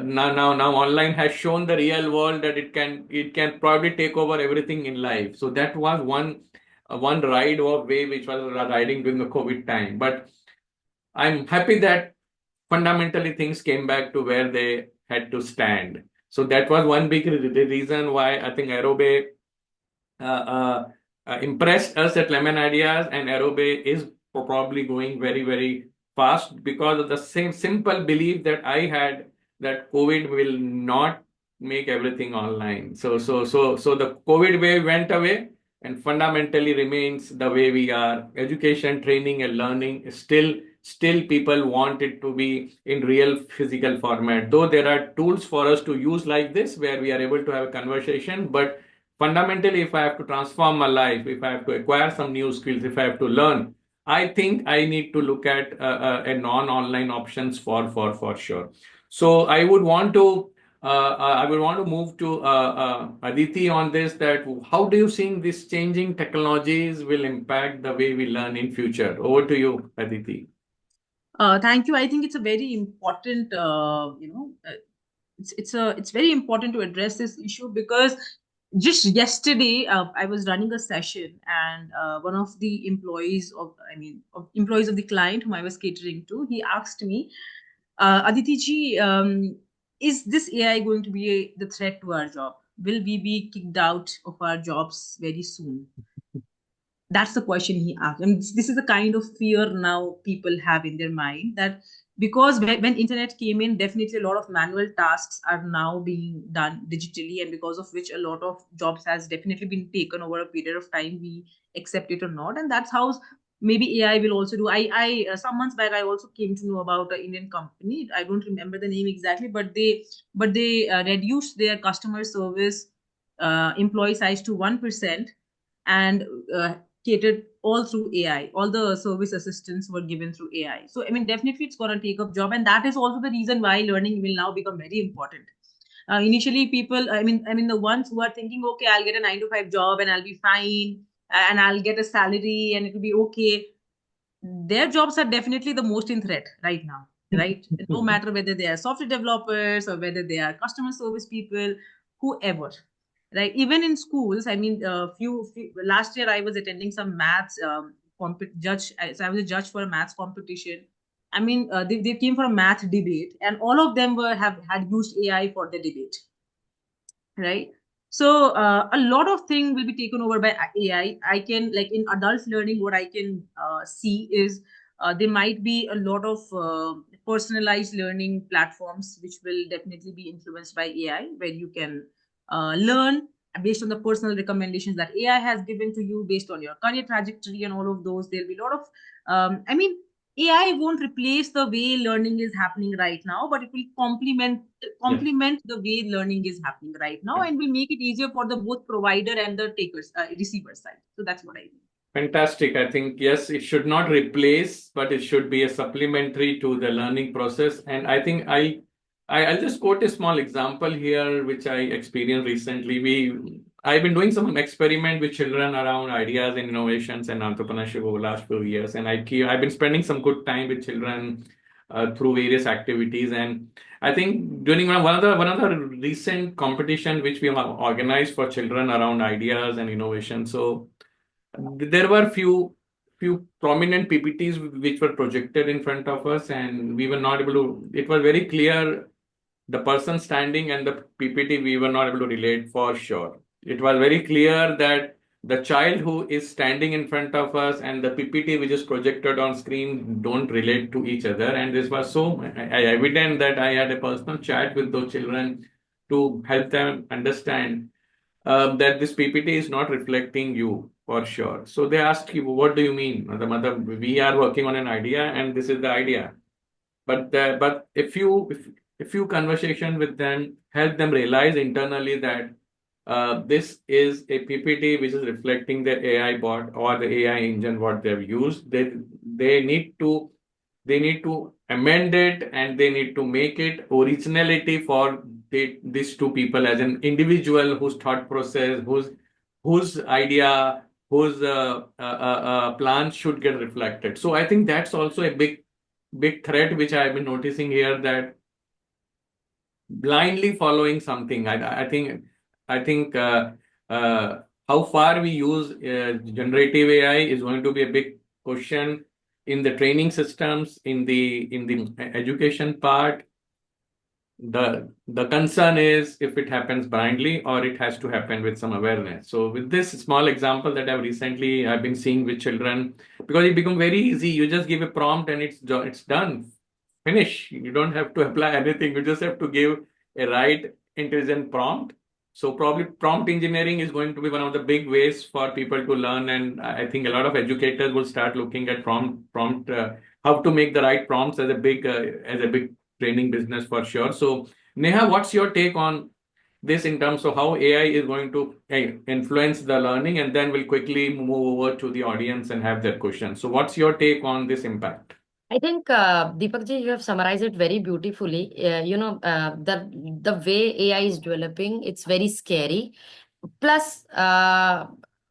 now online has shown the real world that it can probably take over everything in life. So that was one ride or wave which was riding during the COVID time. But I'm happy that fundamentally things came back to where they had to stand. So that was one big reason why I think Aerobe impressed us at Lemon Ideas, and Aerobe is probably going very, very fast because of the same simple belief that I had that COVID will not make everything online. So the COVID wave went away and fundamentally remains the way we are. Education, training, and learning is still people want it to be in real physical format. Though there are tools for us to use like this where we are able to have a conversation, but fundamentally, if I have to transform my life, if I have to acquire some new skills, if I have to learn, I think I need to look at a non-online options for sure. So I would want to move to Aditi on this. That how do you think these changing technologies will impact the way we learn in future? Over to you, Aditi. Thank you. I think it's a very important, it's very important to address this issue because just yesterday I was running a session and one of the employees of the client whom I was catering to, he asked me, Aditi ji, is this AI going to be the threat to our job? Will we be kicked out of our jobs very soon? That's the question he asked. And this is the kind of fear now people have in their mind, that because when internet came in, definitely a lot of manual tasks are now being done digitally, and because of which a lot of jobs has definitely been taken over a period of time, we accept it or not. And that's how maybe AI will also do. I some months back I also came to know about an Indian company. I don't remember the name exactly, but they reduced their customer service employee size to 1%, and catered all through AI. All the service assistants were given through AI. So I mean, definitely it's going to take up job, and that is also the reason why learning will now become very important. Initially, people, the ones who are thinking, okay, I'll get a 9 to 5 job and I'll be fine, and I'll get a salary and it'll be okay. Their jobs are definitely the most in threat right now, right? No matter whether they are software developers or whether they are customer service people, whoever, right? Even in schools, few last year I was attending some maths judge. So I was a judge for a maths competition. They came for a math debate, and all of them had used AI for the debate, right? So a lot of things will be taken over by AI. I can, like in adult learning, what I can see is there might be a lot of personalized learning platforms which will definitely be influenced by AI, where you can learn based on the personal recommendations that AI has given to you based on your career trajectory and all of those. There'll be a lot of, AI won't replace the way learning is happening right now, but it will complement the way learning is happening right now, and will make it easier for the both provider and the takers, receiver side. So that's what I think. Fantastic. I think, yes, it should not replace, but it should be a supplementary to the learning process. And I think I'll just quote a small example here, which I experienced recently. I've been doing some experiment with children around ideas and innovations and entrepreneurship over the last few years. And I've been spending some good time with children through various activities. And I think during one of the recent competition which we have organized for children around ideas and innovation. So there were few prominent PPTs which were projected in front of us, and we were not able to. It was very clear the person standing and the PPT we were not able to relate for sure. It was very clear that the child who is standing in front of us and the PPT which is projected on screen don't relate to each other, and this was so evident that I had a personal chat with those children to help them understand that this PPT is not reflecting you for sure. So they ask you, what do you mean? The mother, we are working on an idea and this is the idea. But if you conversation with them, help them realize internally that this is a PPT which is reflecting the AI bot or the AI engine what they've used. They need to they need to amend it and they need to make it originality for these two people as an individual whose thought process, whose idea, whose plans should get reflected. So I think that's also a big threat which I've been noticing here, that blindly following something. I think how far we use generative AI is going to be a big question in the training systems, in the education part. The concern is if it happens blindly or it has to happen with some awareness. So with this small example that I've been seeing with children, because it become very easy. You just give a prompt and it's done. Finish. You don't have to apply anything. You just have to give a right intelligent prompt. So probably prompt engineering is going to be one of the big ways for people to learn, and I think a lot of educators will start looking at prompt how to make the right prompts as a big training business for sure. So Neha, what's your take on this in terms of how AI is going to influence the learning, and then we'll quickly move over to the audience and have their questions. So what's your take on this impact? I think, Deepak ji, you have summarized it very beautifully. The way AI is developing, it's very scary. Plus,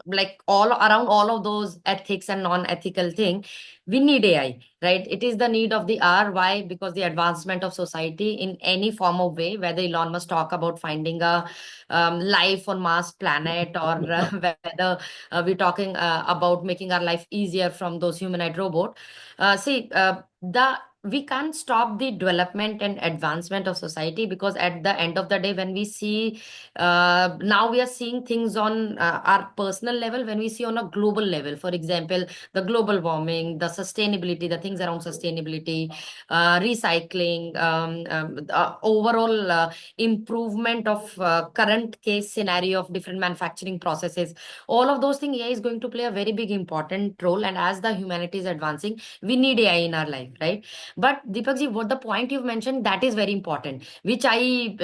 like all around all of those ethics and non-ethical thing, we need AI, right? It is the need of the hour. Why? Because the advancement of society in any form of way, whether Elon Musk talk about finding a life on Mars planet, or whether we're talking about making our life easier from those humanoid robot. The we can't stop the development and advancement of society, because at the end of the day, when we see now we are seeing things on our personal level, when we see on a global level, for example, the global warming, the sustainability, the things around sustainability, recycling, the overall improvement of current case scenario of different manufacturing processes, all of those things, AI is going to play a very big important role. And as the humanity is advancing, we need AI in our life, right? But Deepak ji, what the point you've mentioned, that is very important, which I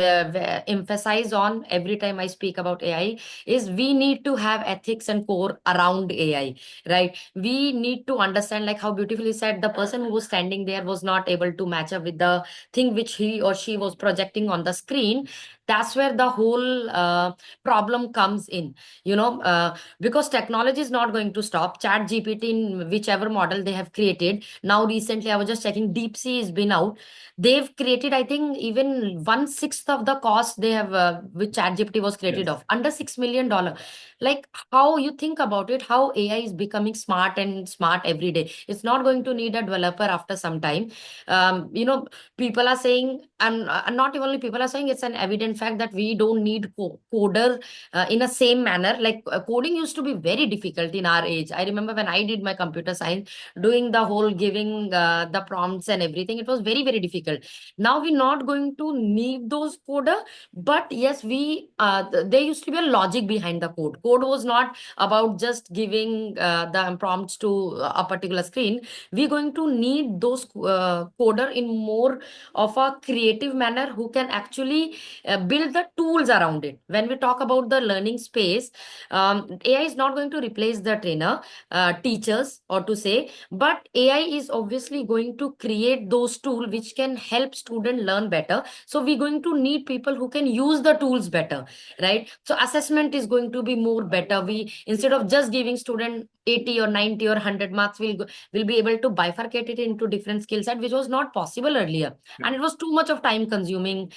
emphasize on every time I speak about AI, is we need to have ethics and core around AI, right? We need to understand, like how beautifully said, the person who was standing there was not able to match up with the thing which he or she was projecting on the screen. That's where the whole problem comes in, because technology is not going to stop. Chat GPT, in whichever model they have created, now recently I was just checking, DeepSea has been out. They've created, I think, even 1/6 of the cost they have, which ChatGPT was created Yes. of, under $6 million. Like, how you think about it, how AI is becoming smart and smart every day. It's not going to need a developer after some time. People are saying, and not only people are saying, it's an evident fact that we don't need coder in a same manner. Like coding used to be very difficult in our age. I remember when I did my computer science, doing the whole giving the prompts and everything, it was very, very difficult. Now we're not going to need those coder, but yes, there used to be a logic behind the code was not about just giving the prompts to a particular screen. We're going to need those coder in more of a creative manner, who can actually build the tools around it. When we talk about the learning space, AI is not going to replace the trainer, teachers, or to say, but AI is obviously going to create those tools which can help student learn better. So we're going to need people who can use the tools better, right? So assessment is going to be more better. We, instead of just giving student 80 or 90 or 100 marks, we'll be able to bifurcate it into different skill set, which was not possible earlier, and it was too much of time consuming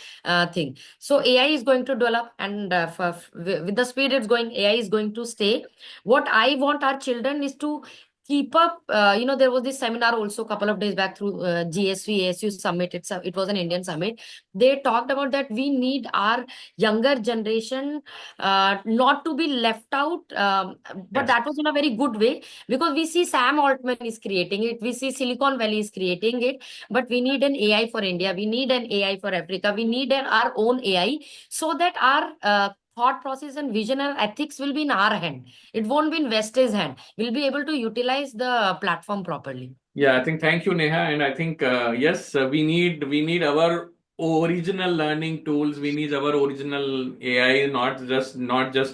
thing. So AI is going to develop, and with the speed it's going, AI is going to stay. What I want our children is to keep up. There was this seminar also a couple of days back through GSV ASU summit. It was an Indian summit. They talked about that we need our younger generation not to be left out, but Yes. that was in a very good way, because we see Sam Altman is creating it, we see Silicon Valley is creating it, but we need an AI for India, we need an AI for Africa, we need our own AI, so that our thought process and vision and ethics will be in our hand. It won't be in West's hand. We'll be able to utilize the platform properly. Yeah, I think thank you, Neha, and I think yes, we need our original learning tools. We need our original AI, not just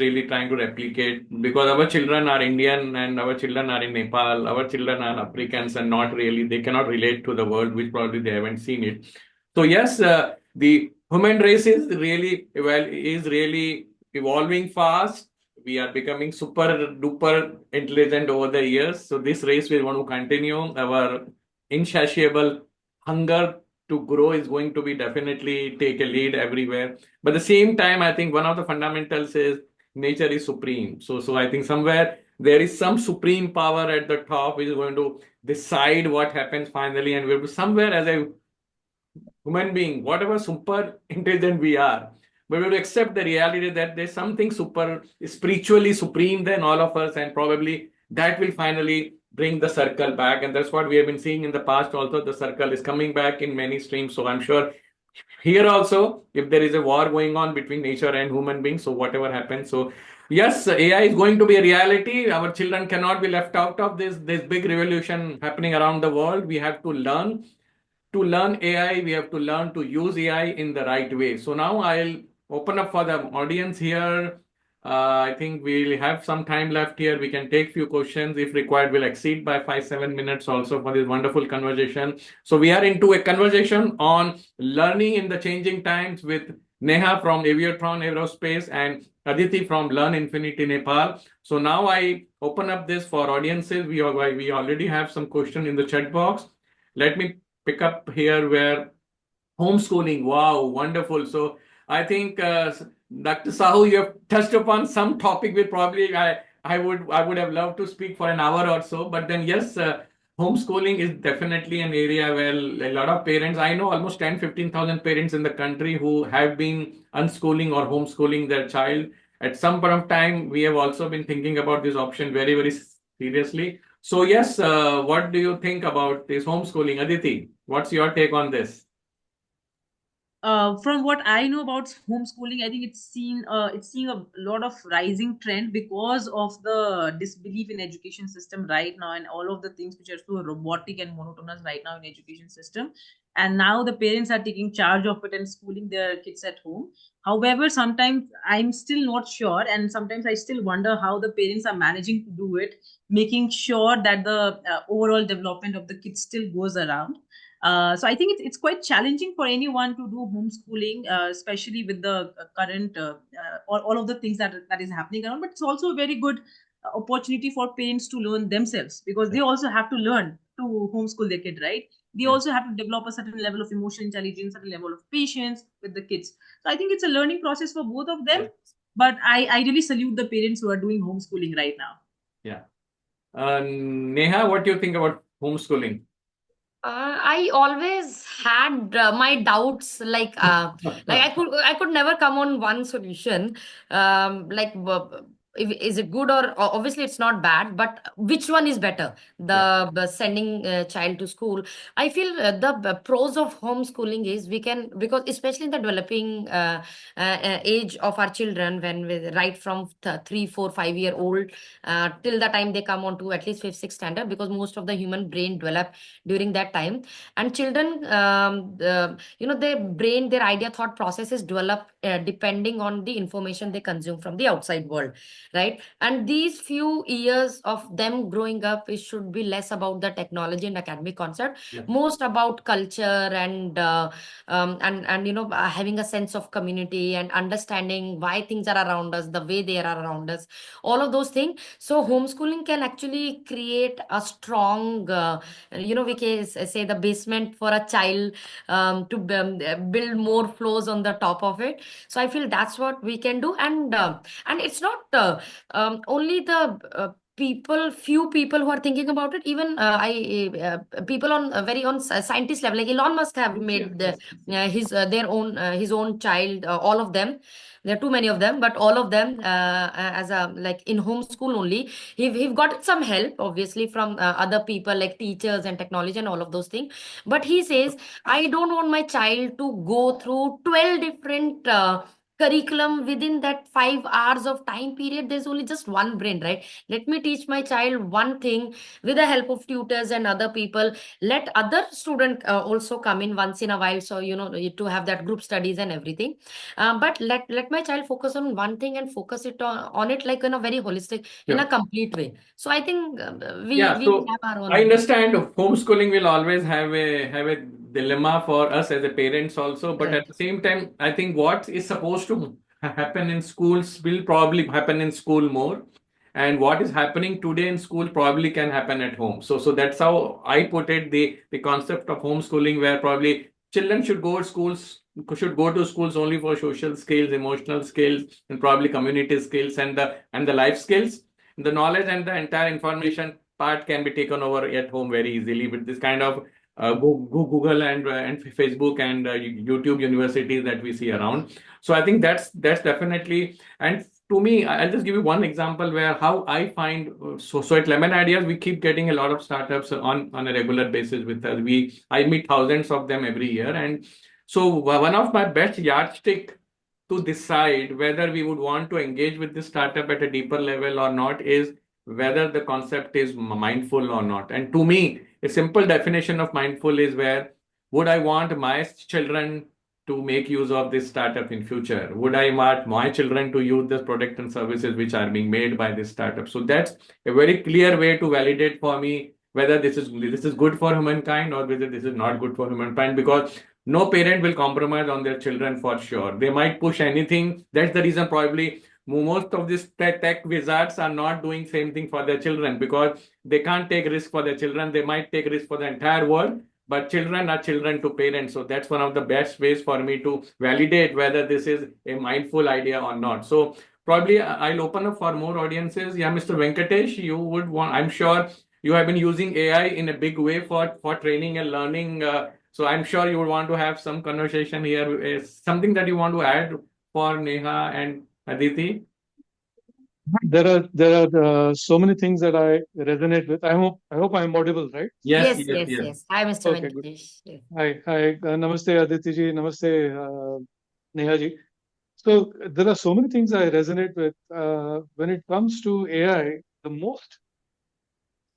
really trying to replicate, because our children are Indian and our children are in Nepal, our children are Africans, and not really, they cannot relate to the world, which probably they haven't seen it. So yes, the human race is really, well, is really evolving fast. We are becoming super duper intelligent over the years. So this race we want to continue. Our insatiable hunger to grow is going to be definitely take a lead everywhere. But at the same time, I think one of the fundamentals is nature is supreme. So I think somewhere there is some supreme power at the top which is going to decide what happens finally, and we'll be somewhere as a human being, whatever super intelligent we are, we will accept the reality that there's something super spiritually supreme than all of us, and probably that will finally bring the circle back. And that's what we have been seeing in the past also. The circle is coming back in many streams. So I'm sure here also, if there is a war going on between nature and human beings, so whatever happens. So yes, AI is going to be a reality. Our children cannot be left out of this big revolution happening around the world. We have to learn. To learn AI, we have to learn to use AI in the right way. So now I'll open up for the audience here. I think we'll have some time left here. We can take few questions. If required, we'll exceed by 5-7 minutes also for this wonderful conversation. So we are into a conversation on learning in the changing times with Neha from Aviatron Aerospace and Aditi from Learn Infinity Nepal. So now I open up this for audiences. We already have some question in the chat box. Let me pick up here where homeschooling. Wow, wonderful. So I think Dr. Sahu, you have touched upon some topic which probably I would have loved to speak for an hour or so. But then yes, homeschooling is definitely an area where a lot of parents, I know almost 10-15,000 parents in the country who have been unschooling or homeschooling their child. At some point of time, we have also been thinking about this option very, very seriously. So yes, what do you think about this homeschooling, Aditi? What's your take on this? From what I know about homeschooling, I think it's seeing a lot of rising trend because of the disbelief in education system right now, and all of the things which are so robotic and monotonous right now in education system. And now the parents are taking charge of it and schooling their kids at home. However, sometimes I'm still not sure, and sometimes I still wonder how the parents are managing to do it, making sure that the overall development of the kids still goes around. So I think it's quite challenging for anyone to do homeschooling, especially with the current all of the things that is happening around. But it's also a very good opportunity for parents to learn themselves, because they also have to learn to homeschool their kid, right? They also have to develop a certain level of emotional intelligence, certain level of patience with the kids. So I think it's a learning process for both of them. But I really salute the parents who are doing homeschooling right now. Yeah. Neha, what do you think about homeschooling? I always had my doubts, like I could never come on one solution. Is it good, or obviously it's not bad, but which one is better? The sending child to school. I feel the pros of homeschooling is we can, because especially in the developing age of our children, when we right from 3, 4, 5 year old till the time they come on to at least fifth, sixth standard, because most of the human brain develop during that time. And children, their brain, their idea thought processes develop depending on the information they consume from the outside world, right? And these few years of them growing up, it should be less about the technology and academic concept, most about culture and having a sense of community and understanding why things are around us, the way they are around us, all of those things. So homeschooling can actually create a strong we can say the basement for a child, to build more floors on the top of it. So I feel that's what we can do. And it's not only the few people who are thinking about it. Even I people on very on scientist level, like Elon Musk have made his own child, all of them. There are too many of them, but all of them as a like in homeschool only. He've got some help obviously from other people like teachers and technology and all of those things. But he says, I don't want my child to go through 12 different curriculum within that 5 hours of time period. There's only just one brain, right? Let me teach my child one thing with the help of tutors and other people. Let other student also come in once in a while, so to have that group studies and everything. But let my child focus on one thing and focus it on it like in a very holistic, in a Sure. complete way. So I think Yeah, we so have our I own. understand homeschooling will always have a dilemma for us as a parents also, but at Correct. the same time, I think what is supposed to happen in schools will probably happen in school more, and what is happening today in school probably can happen at home. So that's how I put it, the concept of homeschooling, where probably children should go to schools only for social skills, emotional skills, and probably community skills and the life skills. The knowledge and the entire information part can be taken over at home very easily with this kind of Google and Facebook and YouTube universities that we see around. So I think that's definitely. And to me, I'll just give you one example where how I find so at Lemon Ideas we keep getting a lot of startups on a regular basis with us. I meet thousands of them every year, and so one of my best yardstick to decide whether we would want to engage with this startup at a deeper level or not is whether the concept is mindful or not. And to me, a simple definition of mindful is where would I want my children to make use of this startup in future? Would I want my children to use this product and services which are being made by this startup? So that's a very clear way to validate for me whether this is good for humankind or whether this is not good for humankind, because no parent will compromise on their children for sure. They might push anything. That's the reason probably most of these tech wizards are not doing same thing for their children, because they can't take risk for their children. They might take risk for the entire world, but children are children to parents. So that's one of the best ways for me to validate whether this is a mindful idea or not. So probably I'll open up for more audiences. Yeah, Mr. Venkatesh, you would want, I'm sure you have been using AI in a big way for training and learning. So I'm sure you would want to have some conversation here. Is something that you want to add for Neha and Aditi? There are so many things that I resonate with. I hope I'm audible, right? Yes, Yes, yes, yes, yes. yes. Hi, Mr. Okay, good. Venkatesh. Yes. Hi. Namaste, Aditi ji. Namaste, Neha ji. So there are so many things I resonate with. When it comes to AI, the most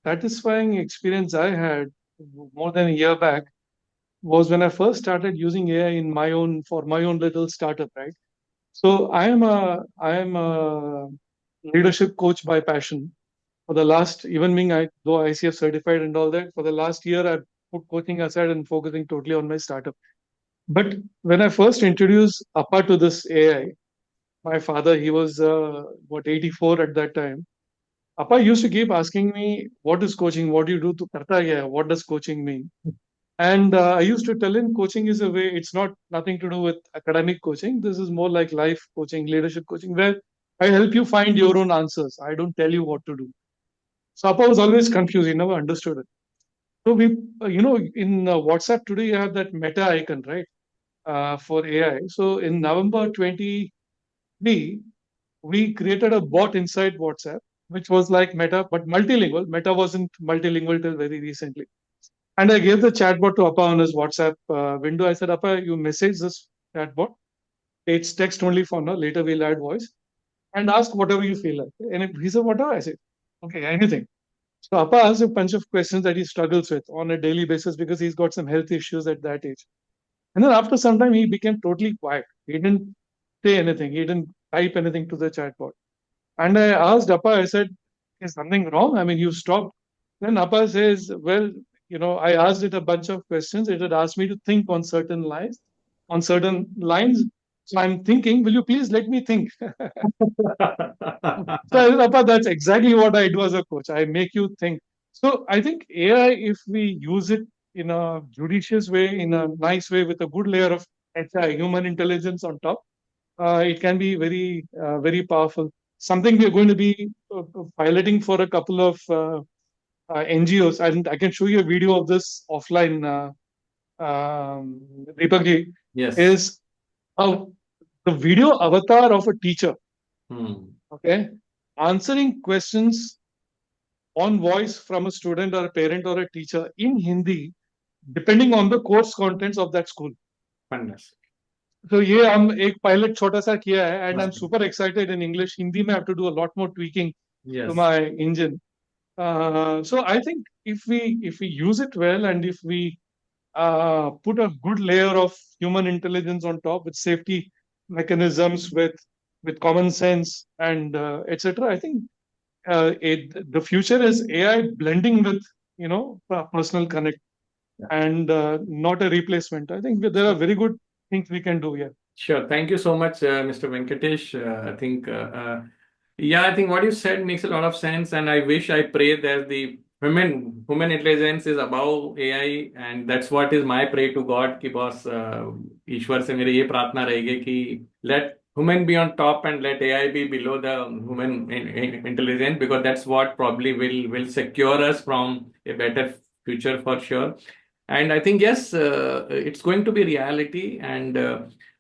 satisfying experience I had more than a year back was when I first started using AI for my own little startup, right? So I am a leadership coach by passion. For the last, even being though ICF certified and all that, for the last year, I've put coaching aside and focusing totally on my startup. But when I first introduced Appa to this AI, my father, he was 84 at that time. Appa used to keep asking me, "What is coaching? What do you do to karta kya? What does coaching mean?" And I used to tell him, coaching is a way. It's not nothing to do with academic coaching. This is more like life coaching, leadership coaching, where I help you find your own answers. I don't tell you what to do. So Appa was always confused. He never understood it. So in WhatsApp today, you have that meta icon, right, for AI. So in November 23, we created a bot inside WhatsApp, which was like Meta, but multilingual. Meta wasn't multilingual till very recently. And I gave the chatbot to Appa on his WhatsApp window. I said, Appa, you message this chatbot. It's text only for now. Later we'll add voice and ask whatever you feel like. And he said, whatever. I said, okay, anything. So Appa asked a bunch of questions that he struggles with on a daily basis because he's got some health issues at that age. And then after some time, he became totally quiet. He didn't say anything. He didn't type anything to the chatbot. And I asked Appa, I said, is something wrong? I mean, you stopped. Then Appa says, well, I asked it a bunch of questions. It had asked me to think on certain lines. So I'm thinking, will you please let me think? So I said, Appa, that's exactly what I do as a coach. I make you think. So I think AI, if we use it in a judicious way, in a nice way, with a good layer of HI, human intelligence on top, it can be very powerful. Something we're going to be piloting for a couple of NGOs. And I can show you a video of this offline, Deepak ji, Yes. is the video avatar of a teacher, okay, answering questions on voice from a student or a parent or a teacher in Hindi, depending on the course contents of that school. Fantastic. तो ये हम एक pilot छोटा सा किया है, and I'm Okay. super excited in English. Hindi में I have to do a lot more tweaking to Yes. my engine. So I think if we use it well, and if we put a good layer of human intelligence on top with safety mechanisms, with common sense, and etc. I think the future is AI blending with personal connect, and not a replacement. I think there are very good things we can do here. Sure. Thank you so much, Mr. Venkatesh. I think, yeah, I think what you said makes a lot of sense, and I wish, I pray that the human intelligence is above AI, and that's what is my pray to God कि boss ईश्वर से मेरी ये प्रार्थना रहेगी कि let human be on top and let AI be below the human intelligence, because that's what probably will secure us from a better future for sure. And I think yes, it's going to be reality, and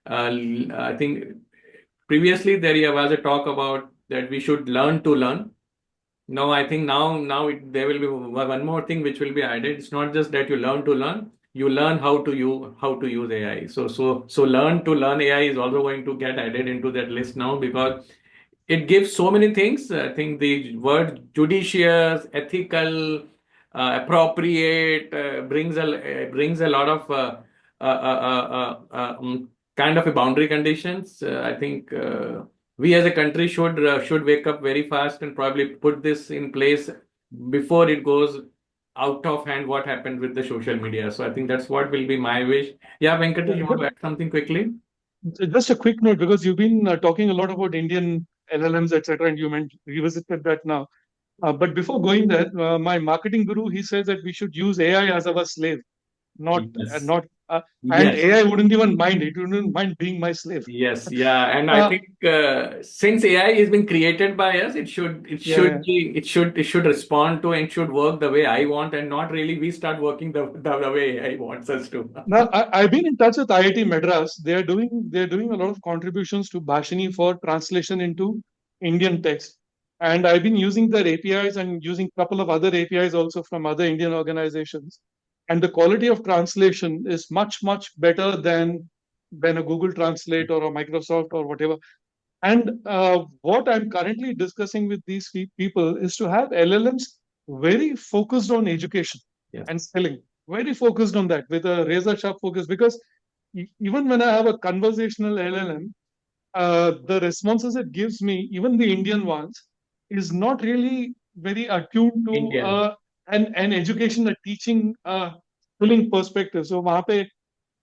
I think previously there was a talk about that we should learn to learn. No, I think there will be one more thing which will be added. It's not just that you learn to learn; you learn how to use AI. So learn to learn AI is also going to get added into that list now, because it gives so many things. I think the word judicious, ethical, appropriate brings a lot of kind of a boundary conditions. I think we as a country should wake up very fast and probably put this in place before it goes out of hand. What happened with the social media? So I think that's what will be my wish. Yeah, Venkatesh, you want to add something quickly? Just a quick note, because you've been talking a lot about Indian LLMs, etc., and you revisited that now. But before going there, my marketing guru, he says that we should use AI as our slave, not Yes. not and Yes. AI wouldn't even mind. It wouldn't mind being my slave. Yes, yeah, and I think since AI is being created by us, Yeah. it should respond to and should work the way I want, and not really we start working the way AI wants us to. Now, I've been in touch with IIT Madras. They're doing a lot of contributions to Bhashini for translation into Indian text, and I've been using their APIs and using a couple of other APIs also from other Indian organizations. And the quality of translation is much better than a Google Translate or a Microsoft or whatever. And what I'm currently discussing with these people is to have LLMs very focused on education Yes. and skilling, very focused on that with a razor sharp focus. Because even when I have a conversational LLM, the responses it gives me, even the Indian ones, is not really very attuned to Indian. an education, a teaching, skilling perspective. So वहाँ पे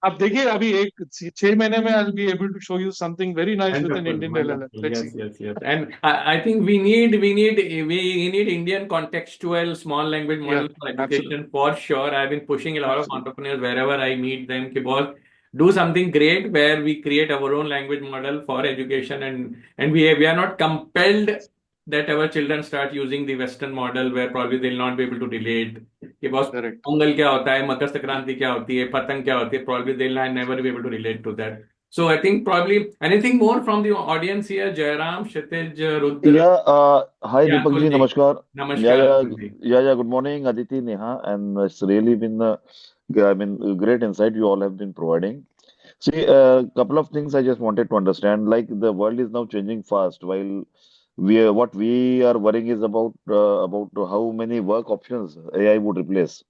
आप देखिए अभी 6 महीने में I'll be able to show you something very nice with an Wonderful, Indian LLM. wonderful. Let's see. Yes. And I think we need Indian contextual small language Yeah, models for absolutely. education for sure. I've been pushing a lot of Absolutely. entrepreneurs wherever I meet them कि बहुत do something great where we create our own language model for education, and we are not compelled that our children start using the Western model where probably they'll not be able to relate. कि बहुत Correct. Pongal क्या होता है, मकर संक्रांति क्या होती है, पतंग क्या होती है, probably they'll never be able to relate to that. So I think probably anything more from the audience here, Jairam, Kshitij, Rudra. Yeah, hi Yeah, Deepak ji, Atul ji. namaskar. Yeah, Namaskar, yeah, Atul ji. Good morning, Aditi, Neha, and it's really been, a great insight you all have been providing. See, a couple of things I just wanted to understand. Like the world is now changing fast, while what we are worrying is about how many work options AI would replace.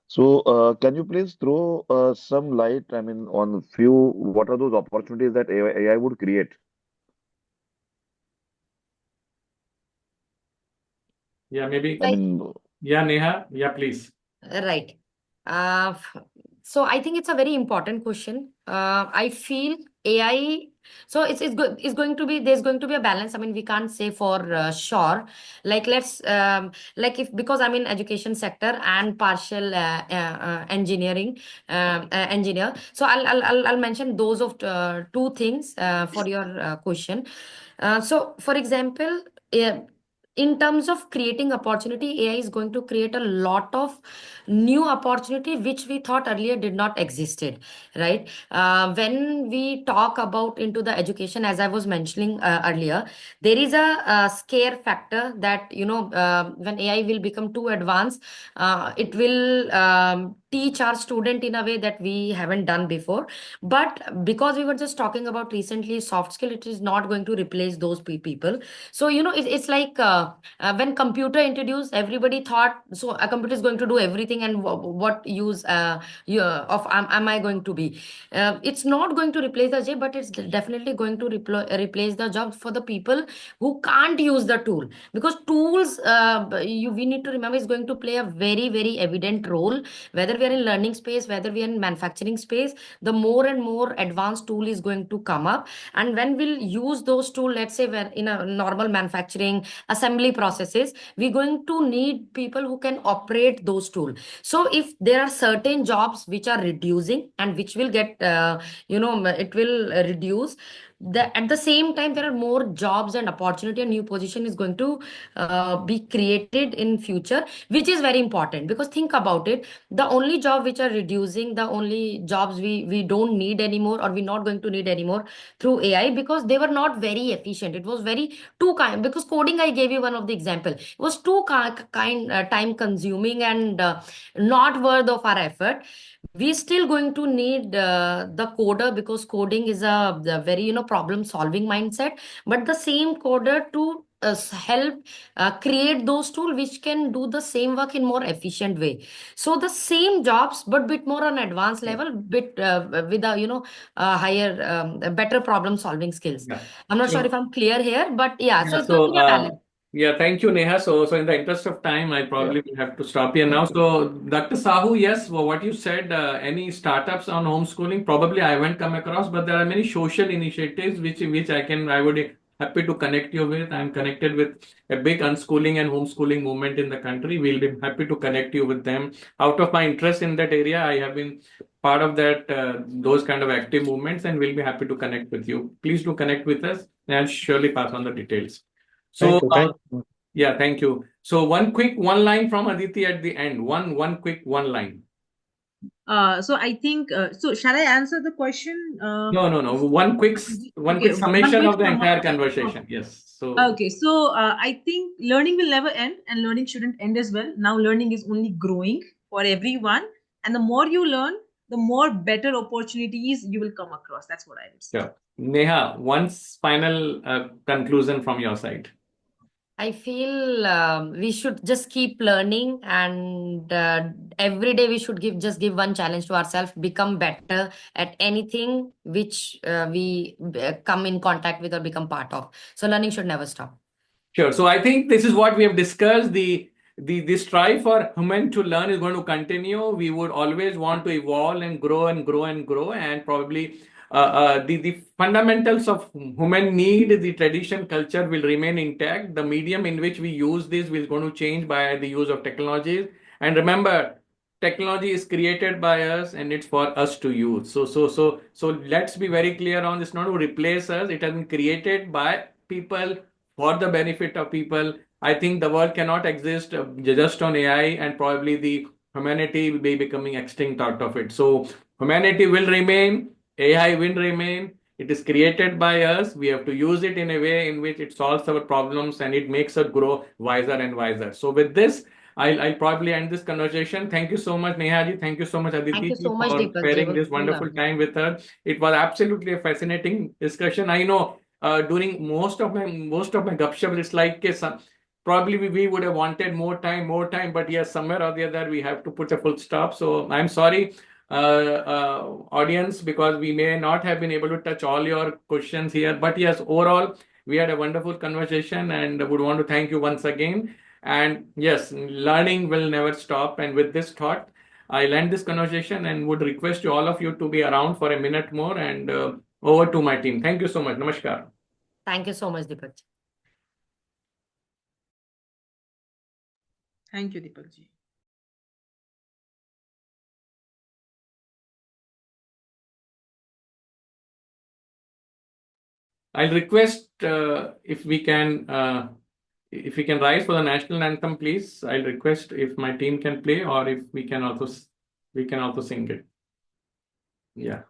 So, can you please throw some light, I mean, on few, what are those opportunities that AI would create? Yeah, maybe. I Right. mean, Yeah, Neha. Yeah, please. Right. Uh, so I think it's a very important question. I feel AI. So it's good. It's going to be there's going to be a balance. I mean, we can't say for sure. Like let's like if because I'm in education sector and partial engineering engineer. So I'll mention those of two things for your question. So for example. in terms of creating opportunity, AI is going to create a lot of new opportunity which we thought earlier did not existed, right? When we talk about into the education, as I was mentioning earlier, there is a scare factor that when AI will become too advanced, it will teach our student in a way that we haven't done before. But because we were just talking about recently soft skill, it is not going to replace those people. So it's like when computer introduced, everybody thought so a computer is going to do everything, and what use of am I going to be? It's not going to replace the job, but it's definitely going to replace the job for the people who can't use the tool, because tools we need to remember is going to play a very very evident role, whether we are in learning space, whether we are in manufacturing space. The more and more advanced tool is going to come up, and when we'll use those tools, let's say when in a normal manufacturing assembly processes, we're going to need people who can operate those tools. So if there are certain jobs which are reducing and which will get it will reduce, at the same time there are more jobs and opportunity, and new position is going to be created in future, which is very important. Because think about it, the only job which are reducing, the only jobs we don't need anymore, or we're not going to need anymore through AI, because they were not very efficient. It was very too kind, because coding, I gave you one of the example, it was too kind time consuming and not worth of our effort. We still going to need the coder, because coding is the very problem solving mindset, but the same coder to help create those tools which can do the same work in more efficient way. So the same jobs, but bit more on advanced level, bit with a higher better problem solving skills. Yeah. I'm not sure if So, I'm clear here, but yeah, so yeah, it's going to so be a balance. yeah, thank you, Neha. So in the interest of time, I Yeah. probably will have to stop here now. So, Dr. Sahu, yes, what you said, any startups on homeschooling, probably I haven't come across, but there are many social initiatives which I would be happy to connect you with. I'm connected with a big unschooling and homeschooling movement in the country. We'll be happy to connect you with them. Out of my interest in that area, I have been part of that those kind of active movements, and we'll be happy to connect with you. Please do connect with us, and I'll surely pass on the details. So, Thank you. Thank you. yeah, thank you. So one line from Aditi at the end. One quick one line. So I think so. Shall I answer the question? No. One quick Okay, one summation quick of the entire summary. conversation. Yes. So Okay, so I think learning will never end, and learning shouldn't end as well. Now, learning is only growing for everyone, and the more you learn, the more better opportunities you will come across. That's what I would say. sure. Neha, one final conclusion from your side. I feel we should just keep learning, and every day we should give one challenge to ourselves: become better at anything which we come in contact with or become part of. So learning should never stop. Sure. So I think this is what we have discussed. The strive for human to learn is going to continue. We would always want to evolve and grow and grow and grow, and probably the fundamentals of human need, the tradition, culture will remain intact. The medium in which we use this will going to change by the use of technologies. And remember, technology is created by us, and it's for us to use. So let's be very clear on this. Not to replace us. It has been created by people for the benefit of people. I think the world cannot exist just on AI, and probably the humanity will be becoming extinct out of it. So humanity will remain, AI will remain. It is created by us. We have to use it in a way in which it solves our problems and it makes us grow wiser and wiser. So with this, I'll probably end this conversation. Thank you so much, Neha ji. Thank you so much, Thank Aditi you ji, so much, for Deepak ji. It sharing was this so wonderful lovely. time with us. It was absolutely a fascinating discussion. I know during most of my gupshup, it's like probably we would have wanted more time, but yes, somewhere or the other we have to put a full stop. So I'm sorry, audience, because we may not have been able to touch all your questions here. But yes, overall, we had a wonderful conversation, and would want to thank you once again. And yes, learning will never stop. And with this thought, I'll end this conversation and would request you all of you to be around for a minute more, and over to my team. Thank you so much. Namaskar. Thank you so much, Deepak ji. Thank you, Deepak ji. I'll request if we can if we can rise for the national anthem, please. I'll request if my team can play, or if we can also sing it. Yeah.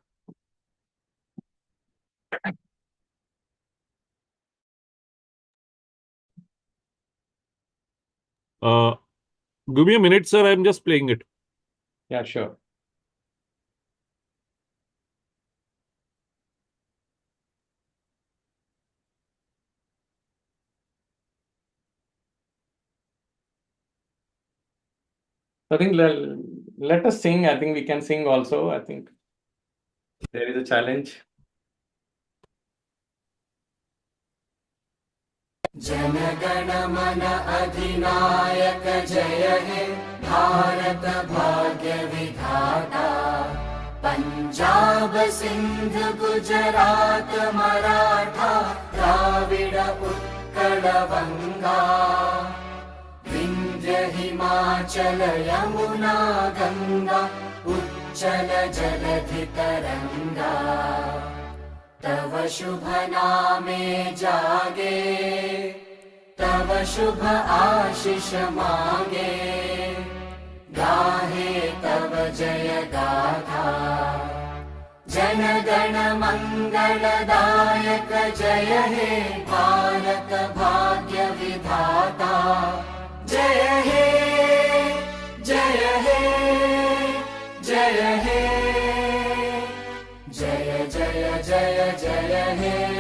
Give me a minute, sir. I'm just playing it. Yeah, sure. I think let us sing. I think we can sing also. I think there is a challenge. जनगण मन अधिनायक जय हे भारत भाग्य विधाता पंजाब सिंध गुजरात मराठा द्राविड उत्कल बंगा विंध्य हिमाचल यमुना गंगा उच्चल जलधि तरंगा तव शुभ नामे जागे तव शुभ आशीष मांगे गाहे तव जय गाथा जन गण मंगलदायक जय हे भारत भाग्य विधाता जय हे जय हे जय हे जय जय जय जय हे